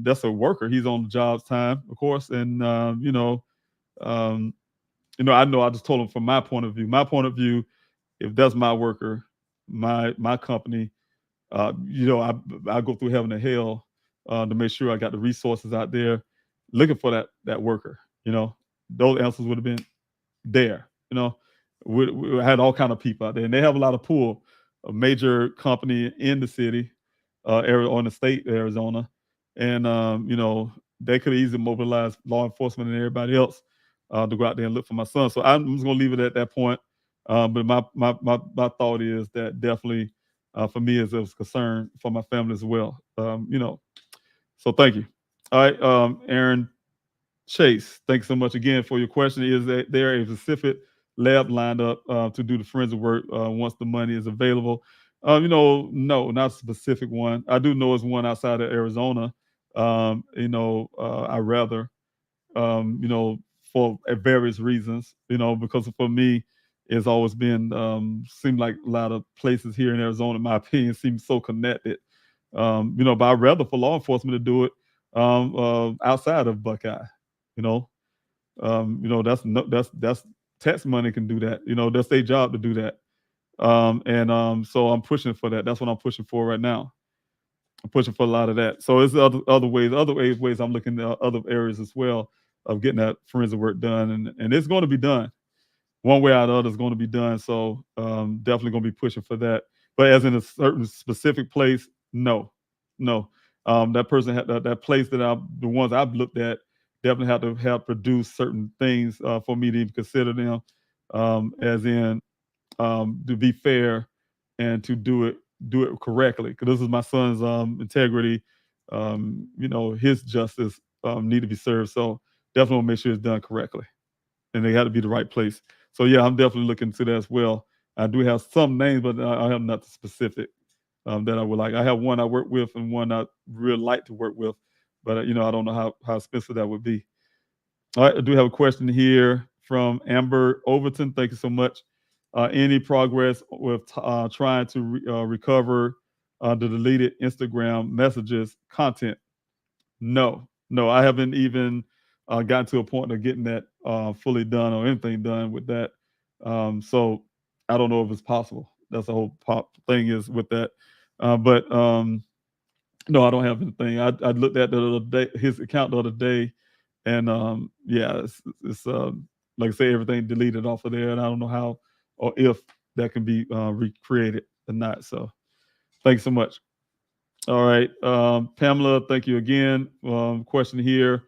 that's a worker. He's on the job's time, of course. And, I know I just told him from my point of view. My point of view, if that's my worker, my company, I go through heaven and hell to make sure I got the resources out there looking for that worker. Those answers would have been there. We had all kind of people out there, and they have a lot of pull. A major company in the city, or in the state of Arizona, and they could easily mobilize law enforcement and everybody else to go out there and look for my son. So I'm just gonna leave it at that point. But my thought is that definitely for me is a concern for my family as well. So thank you. All right, Aaron Chase, thanks so much again for your question. Is that there a specific lab lined up to do the forensic work once the money is available? No, not a specific one. I do know it's one outside of Arizona. I rather, for various reasons, because for me, it's always been seemed like a lot of places here in Arizona, in my opinion, seem so connected. But I'd rather for law enforcement to do it outside of Buckeye. That's tax money can do that. That's their job to do that. So I'm pushing for that. That's what I'm pushing for right now. I'm pushing for a lot of that. So it's other ways I'm looking at other areas as well of getting that forensic work done, and it's going to be done. One way or the other is going to be done. So definitely going to be pushing for that. But as in a certain specific place, no. That person had that place that the ones I've looked at definitely have to have produced certain things for me to even consider them, as in to be fair and to do it correctly. Because this is my son's integrity. His justice need to be served. So definitely want to make sure it's done correctly, and they got to be the right place. So yeah, I'm definitely looking into that as well. I do have some names, but I have nothing specific that I would like. I have one I work with and one I really like to work with, but I don't know how expensive that would be. All right, I do have a question here from Amber Overton. Thank you so much. Any progress with trying to recover the deleted Instagram messages content? No, I haven't even gotten to a point of getting that fully done or anything done with that. So I don't know if it's possible. That's the whole thing is with that. But no, I don't have anything. I looked at the other day, his account the other day, and yeah, it's like I say, everything deleted off of there, and I don't know how or if that can be recreated or not. So thanks so much. All right, Pamela, thank you again. Question here: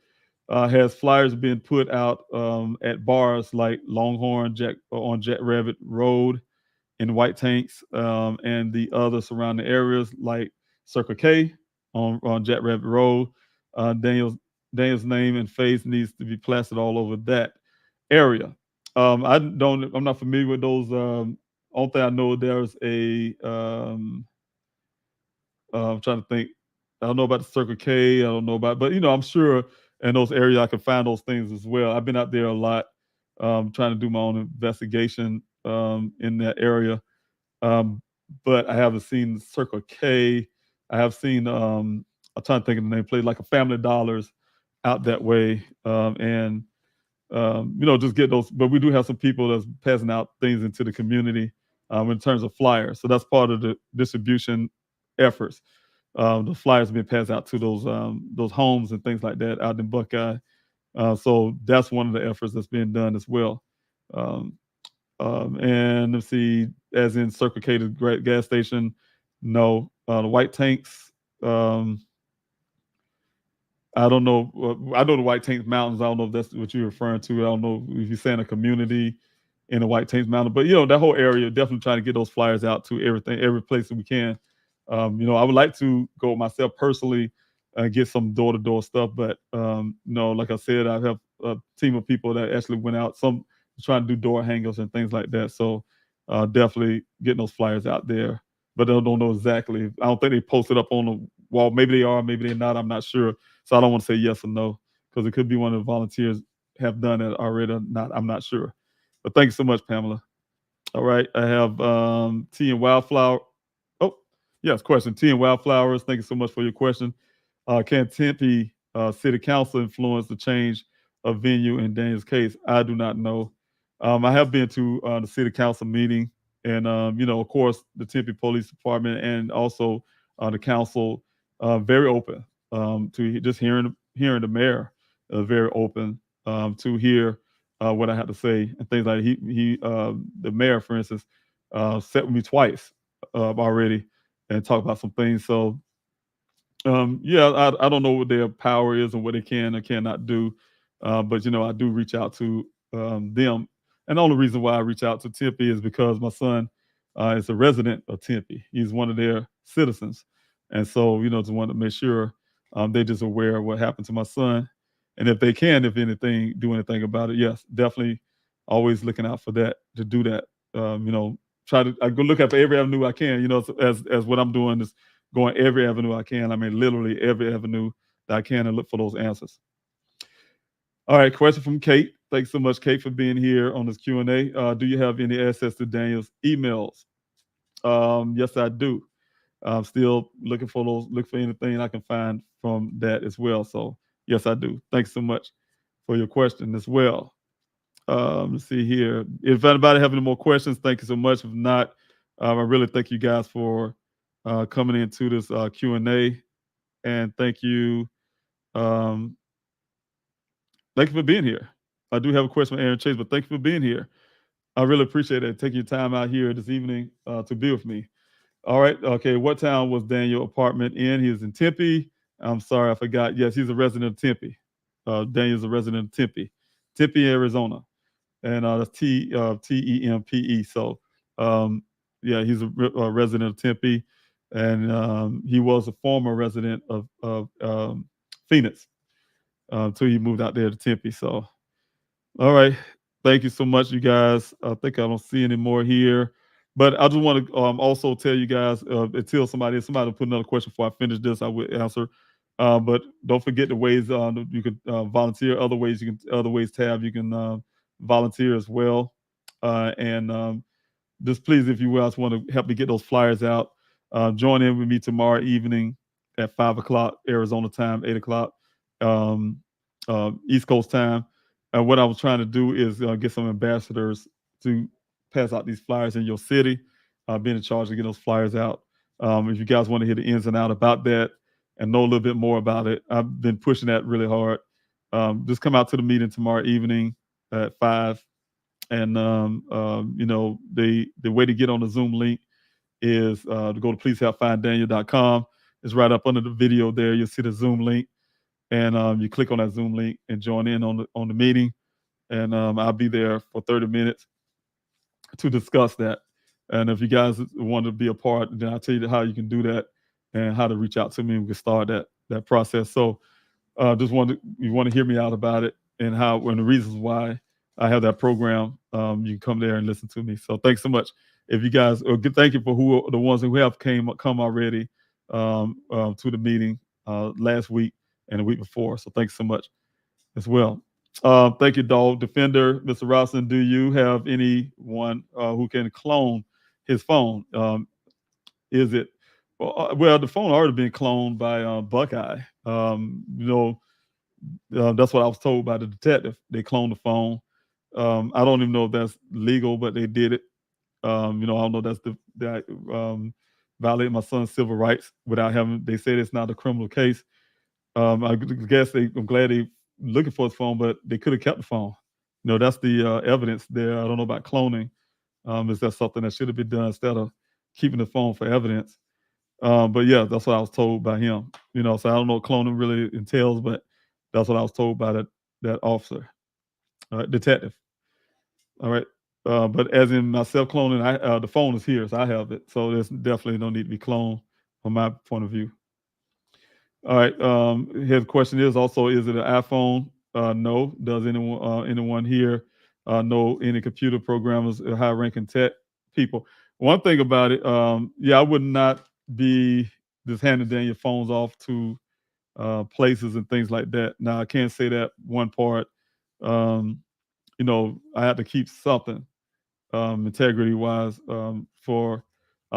has flyers been put out at bars like Longhorn on Jack Rabbit Road in White Tanks and the other surrounding areas like Circle K on Jack Rabbit Road? Daniel's name and face needs to be plastered all over that area. I'm not familiar with those. Only thing I know, there's a I'm trying to think. I don't know about the Circle K. I don't know about, but I'm sure in those areas I can find those things as well. I've been out there a lot, trying to do my own investigation in that area. But I haven't seen Circle K. I have seen I'm trying to think of the name place, like a Family Dollars out that way, and just get those. But we do have some people that's passing out things into the community in terms of flyers. So that's part of the distribution efforts. The flyers being passed out to those homes and things like that out in Buckeye. So that's one of the efforts that's being done as well. And let's see, as in Circle K, the great gas station, no. The White Tanks, I don't know. I know the White Tanks Mountains. I don't know if that's what you're referring to. I don't know if you're saying a community in the White Tanks Mountain, but that whole area, definitely trying to get those flyers out to every place that we can. I would like to go myself personally and get some door-to-door stuff, but like I said, I have a team of people that actually went out. Some trying to do door hangers and things like that. So definitely getting those flyers out there, but I don't know exactly. I don't think they posted up on the wall. Maybe they are, maybe they're not. I'm not sure. So I don't want to say yes or no because it could be one of the volunteers have done it already or not. I'm not sure. But thank you so much, Pamela. All right. I have Tea and Wildflower. Oh, yes, question. Tea and Wildflowers. Thank you so much for your question. Can Tempe City Council influence the change of venue in Daniel's case? I do not know. I have been to the City Council meeting, and of course, the Tempe Police Department and also the council very open to just hearing the mayor, very open to hear what I have to say and things like the mayor, for instance, sat with me twice already and talked about some things. So yeah, I don't know what their power is and what they can and cannot do, but I do reach out to them. And the only reason why I reach out to Tempe is because my son is a resident of Tempe. He's one of their citizens. And so, just want to make sure they're just aware of what happened to my son. And if they can, if anything, do anything about it, yes, definitely always looking out for that, to do that. I go look at every avenue I can, as what I'm doing is going every avenue I can. I mean, literally every avenue that I can and look for those answers. All right, question from Kate. Thanks so much, Kate, for being here on this Q&A. Do you have any access to Daniel's emails? Yes, I do. I'm still looking for anything I can find from that as well. So yes, I do. Thanks so much for your question as well. Let's see here. If anybody have any more questions, thank you so much. If not, I really thank you guys for coming into this Q&A, and thank you. Thank you for being here. I do have a question from Aaron Chase, but thank you for being here. I really appreciate it. Taking your time out here this evening to be with me. All right. Okay. What town was Daniel apartment in? He is in Tempe. I'm sorry, I forgot. Yes, he's a resident of Tempe. Daniel's a resident of Tempe, Arizona, and that's Tempe. So, yeah, he's a resident of Tempe, and he was a former resident of Phoenix until he moved out there to Tempe. So, all right. Thank you so much, you guys. I think I don't see any more here. But I just want to also tell you guys until somebody will put another question before I finish this, I will answer. But don't forget the ways you can volunteer. Other ways tab you can volunteer as well. And just please, if you guys want to help me get those flyers out, join in with me tomorrow evening at 5:00 Arizona time, 8:00 East Coast time. And what I was trying to do is get some ambassadors to pass out these flyers in your city. Being in charge of getting those flyers out. If you guys want to hear the ins and out about that and know a little bit more about it, I've been pushing that really hard. Just come out to the meeting tomorrow evening at 5. And you know, the way to get on the Zoom link is to go to pleasehelpfinddaniel.com. It's right up under the video there. You'll see the Zoom link, and you click on that Zoom link and join in on the meeting. And I'll be there for 30 minutes to discuss that. And if you guys want to be a part, then I'll tell you how you can do that and how to reach out to me, and we can start that process. So you want to hear me out about it and the reasons why I have that program. You can come there and listen to me. So thanks so much. If you guys, thank you for the ones who have come already to the meeting last week and the week before. So thanks so much as well. Thank you, Dog Defender. Mr. Robinson, do you have anyone who can clone his phone? Is it well? The phone already been cloned by Buckeye. That's what I was told by the detective. They cloned the phone. I don't even know if that's legal, but they did it. I don't know that violated my son's civil rights without having. They said it's not a criminal case. I guess I'm glad they looking for his phone, but they could have kept the phone. That's the evidence there. I don't know about cloning. Is that something that should have been done instead of keeping the phone for evidence? But yeah, that's what I was told by him. So I don't know what cloning really entails, but that's what I was told by that officer, detective. All right. But as in myself cloning, the phone is here, so I have it. So there's definitely no need to be cloned from my point of view. All right. His question is also: is it an iPhone? No. Does anyone here know any computer programmers, high-ranking tech people? One thing about it, I would not be just handing down your phones off to places and things like that. Now, I can't say that one part. I have to keep something integrity-wise for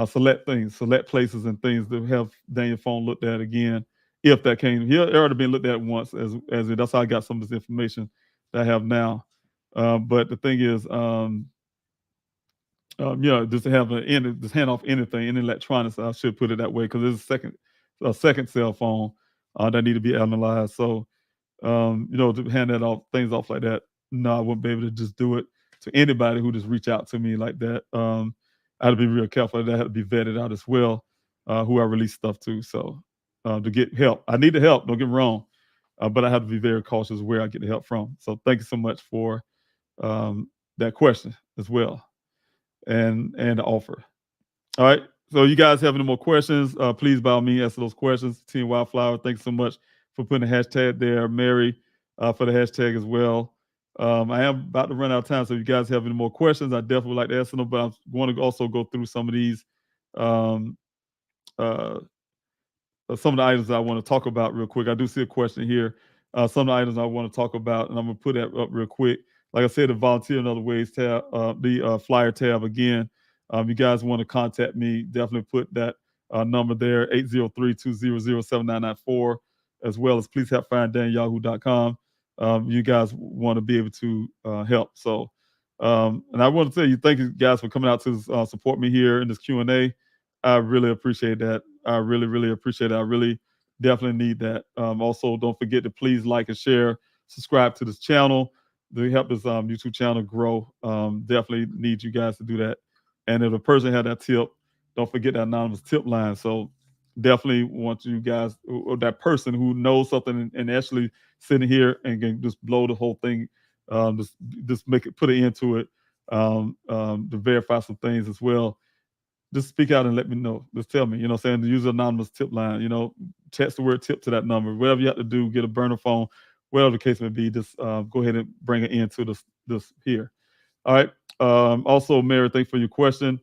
select places and things to have Daniel phone looked at again. If that came, he already been looked at once, as that's how I got some of this information that I have now. But the thing is, just to have just hand off anything in electronics, I should put it that way, because there's a second cell phone that need to be analyzed. So, to hand things off like that, no, I wouldn't be able to just do it to anybody who just reach out to me like that. I had to be real careful. That had to be vetted out as well, who I release stuff to. So to get help, I need the help. Don't get me wrong, but I have to be very cautious where I get the help from. So thank you so much for that question as well, and the offer. All right. So you guys have any more questions? Please, by all means, answer those questions. Team Wildflower, thanks so much for putting the hashtag there. Mary, for the hashtag as well. I am about to run out of time, so if you guys have any more questions, I definitely would like to answer them, but I want to also go through some of these, some of the items I want to talk about real quick. I do see a question here. Some of the items I want to talk about, and I'm going to put that up real quick. Like I said, the volunteer in other ways tab, the flyer tab again. You guys want to contact me, definitely put that number there, 803-200-7994, as well as pleasehelpfinddaniel@yahoo.com. You guys want to be able to help. So, and I want to tell you, thank you guys for coming out to support me here in this Q&A. I really appreciate that. I really, really appreciate it. I really definitely need that. Also, don't forget to please like and share, subscribe to this channel to help this YouTube channel grow. Definitely need you guys to do that. And if a person had that tip, don't forget that anonymous tip line. So definitely want you guys, or that person who knows something and actually sitting here and can just blow the whole thing, just make it, put an end to it, to verify some things as well. Just speak out and let me know. Just tell me, you know what I'm saying? Use an anonymous tip line, text the word tip to that number. Whatever you have to do, get a burner phone, whatever the case may be, just go ahead and bring it into this here. All right. Also, Mary, thanks for your question.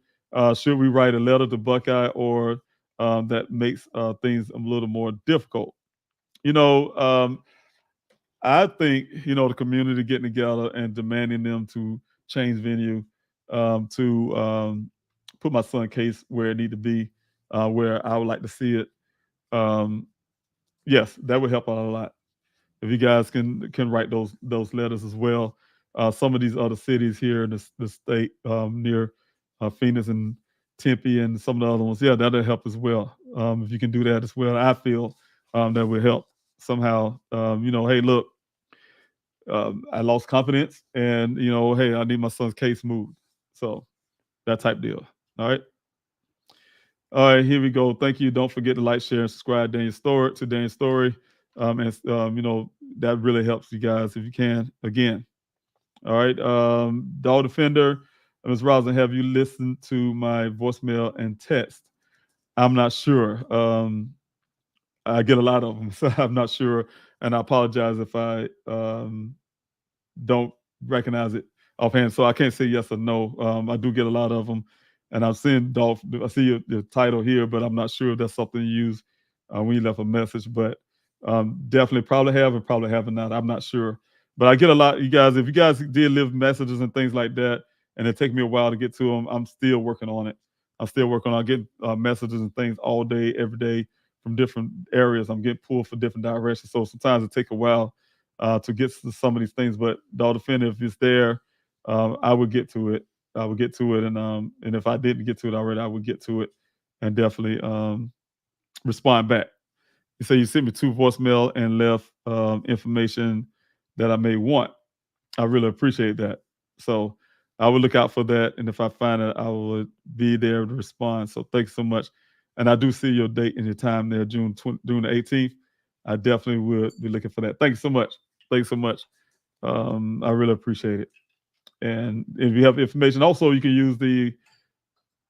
Should we write a letter to Buckeye, or that makes things a little more difficult? I think, the community getting together and demanding them to change venue, to put my son's case where it need to be, where I would like to see it. Yes, that would help out a lot. If you guys can write those letters as well. Some of these other cities here in the state, near Phoenix and Tempe and some of the other ones, yeah, that'll help as well. If you can do that as well, I feel that would help somehow. Hey, look, I lost confidence, and hey, I need my son's case moved. So that type deal. All right. All right, here we go. Thank you. Don't forget to like, share, and subscribe to Daniel's Story. That really helps you guys if you can. Again. All right. Dog Defender, Ms. Rosin, have you listened to my voicemail and text? I'm not sure. I get a lot of them, so I'm not sure. And I apologize if I don't recognize it offhand. So I can't say yes or no. I do get a lot of them. And I've seen Dolph. I see your title here, but I'm not sure if that's something you use when you left a message. But definitely probably have and probably haven't not. I'm not sure. But I get a lot, you guys. If you guys did leave messages and things like that, and it take me a while to get to them, I'm still working on it. I'm still working on it. I get messages and things all day, every day from different areas. I'm getting pulled for different directions. So sometimes it take a while to get to some of these things. But Dog Defender, if it's there, I would get to it. I would get to it, and if I didn't get to it already, I would get to it and definitely respond back. You say you sent me 2 voicemail and left information that I may want. I really appreciate that. So I will look out for that, and if I find it, I will be there to respond. So thanks so much. And I do see your date and your time there, June the 18th. I definitely would be looking for that. Thanks so much. Thanks so much. I really appreciate it. And if you have information, also you can use the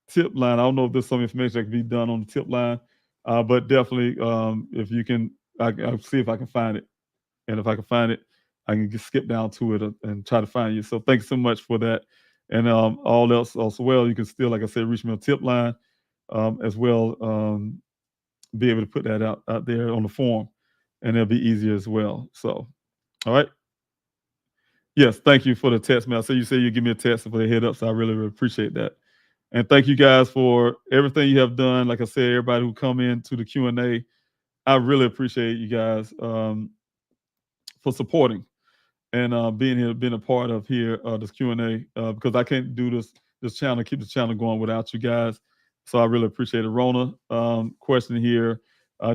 tip line. I don't know if there's some information that can be done on the tip line, but definitely if you can, I'll see if I can find it. And if I can find it, I can just skip down to it and try to find you. So thanks so much for that. And all else as well, you can still, like I said, reach me on tip line as well. Be able to put that out there on the form, and it'll be easier as well. So, all right. Yes, thank you for the text, man. So you say you give me a text for the head up, so I really, really appreciate that. And thank you guys for everything you have done. Like I said, everybody who come in to the Q&A, I really appreciate you guys for supporting and being here, being a part of here this Q&A because I can't do this channel, keep the channel going without you guys. So I really appreciate it. Rona, question here.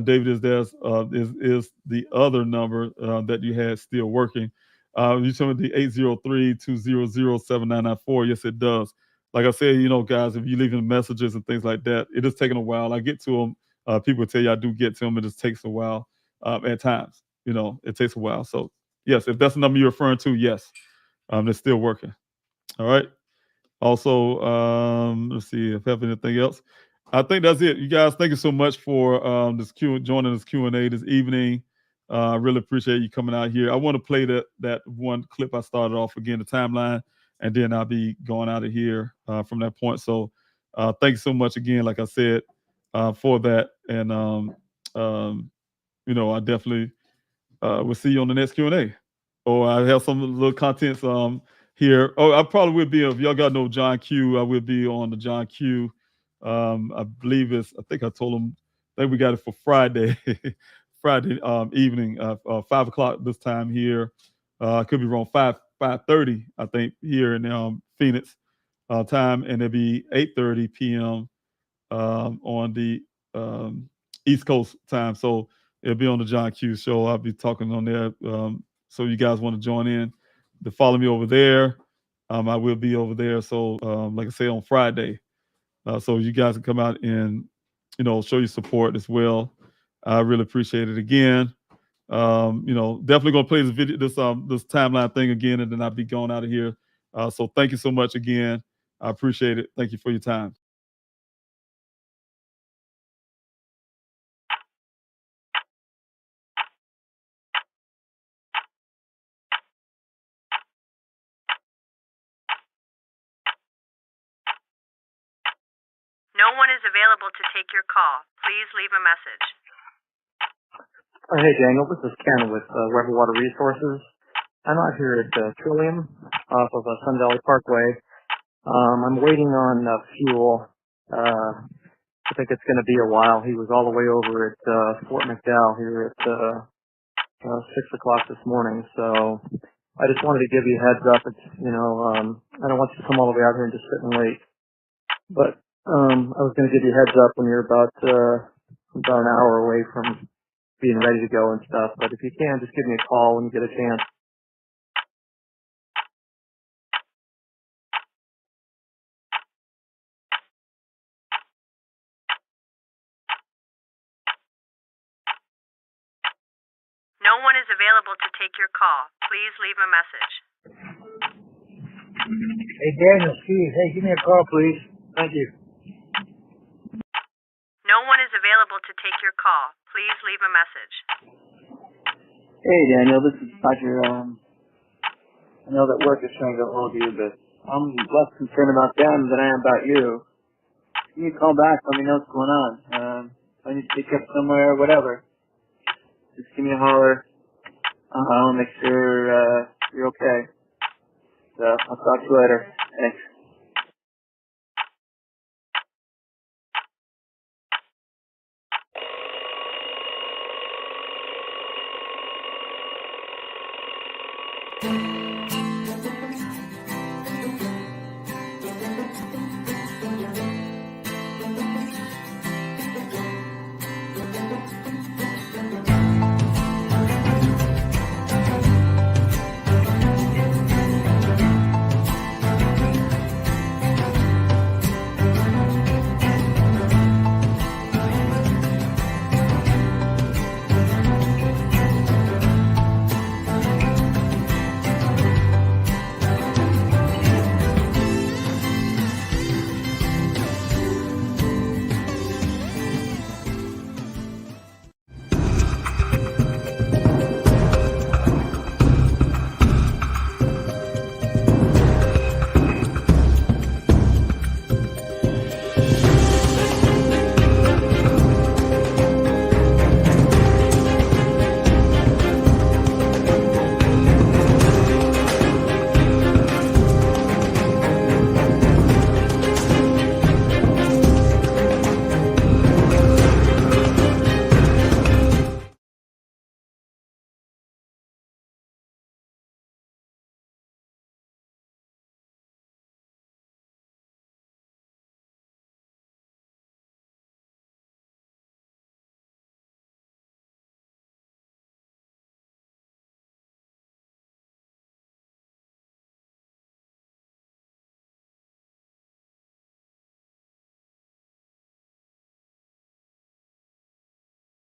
David, is the other number that you had still working? You told me the 803-200-7994. Yes, it does. Like I said, guys, if you're leaving messages and things like that, it is taking a while. I get to them. People tell you I do get to them. It just takes a while at times. It takes a while. So, yes, if that's the number you're referring to, yes, it's still working. All right. Also, let's see if I have anything else. I think that's it. You guys, thank you so much for joining this Q&A this evening. I really appreciate you coming out here. I want to play that one clip I started off again, the timeline, and then I'll be going out of here from that point. So thanks so much again, like I said, for that. And, I definitely will see you on the next Q&A. Or I have some little contents here. Oh, I probably will be, if y'all got no John Q, I will be on the John Q. I believe I think I told him, I think we got it for Friday. Friday evening, 5 o'clock this time here. I could be wrong, 5:30, I think, here in Phoenix time, and it'll be 8:30 p.m. On the East Coast time. So it'll be on the John Q show. I'll be talking on there. So you guys want to join in to follow me over there. I will be over there. So like I say, on Friday, So you guys can come out and, show your support as well. I really appreciate it again. Definitely gonna play this video, this timeline thing again, and then I'll be going out of here. So thank you so much again. I appreciate it. Thank you for your time. No one is available to take your call. Please leave a message. Hey, Daniel, this is Ken with Weber Water Resources. I'm out here at Trillium off of Sun Valley Parkway. I'm waiting on fuel. I think it's going to be a while. He was all the way over at Fort McDowell here at 6 o'clock this morning. So I just wanted to give you a heads up. It's, I don't want you to come all the way out here and just sit and wait. But I was going to give you a heads up when you're about an hour away from being ready to go and stuff. But if you can, just give me a call when you get a chance. No one is available to take your call. Please leave a message. Hey, Daniel, Steve. Hey, give me a call, please. Thank you. No one is available to take your call. Please leave a message. Hey, Daniel, this is Roger. I know that work is trying to get hold of you, but I'm less concerned about them than I am about you. Give me a call back. Let me know what's going on. If I need to pick up somewhere, whatever. Just give me a holler. I'll make sure you're okay. So I'll talk to you later. Thanks.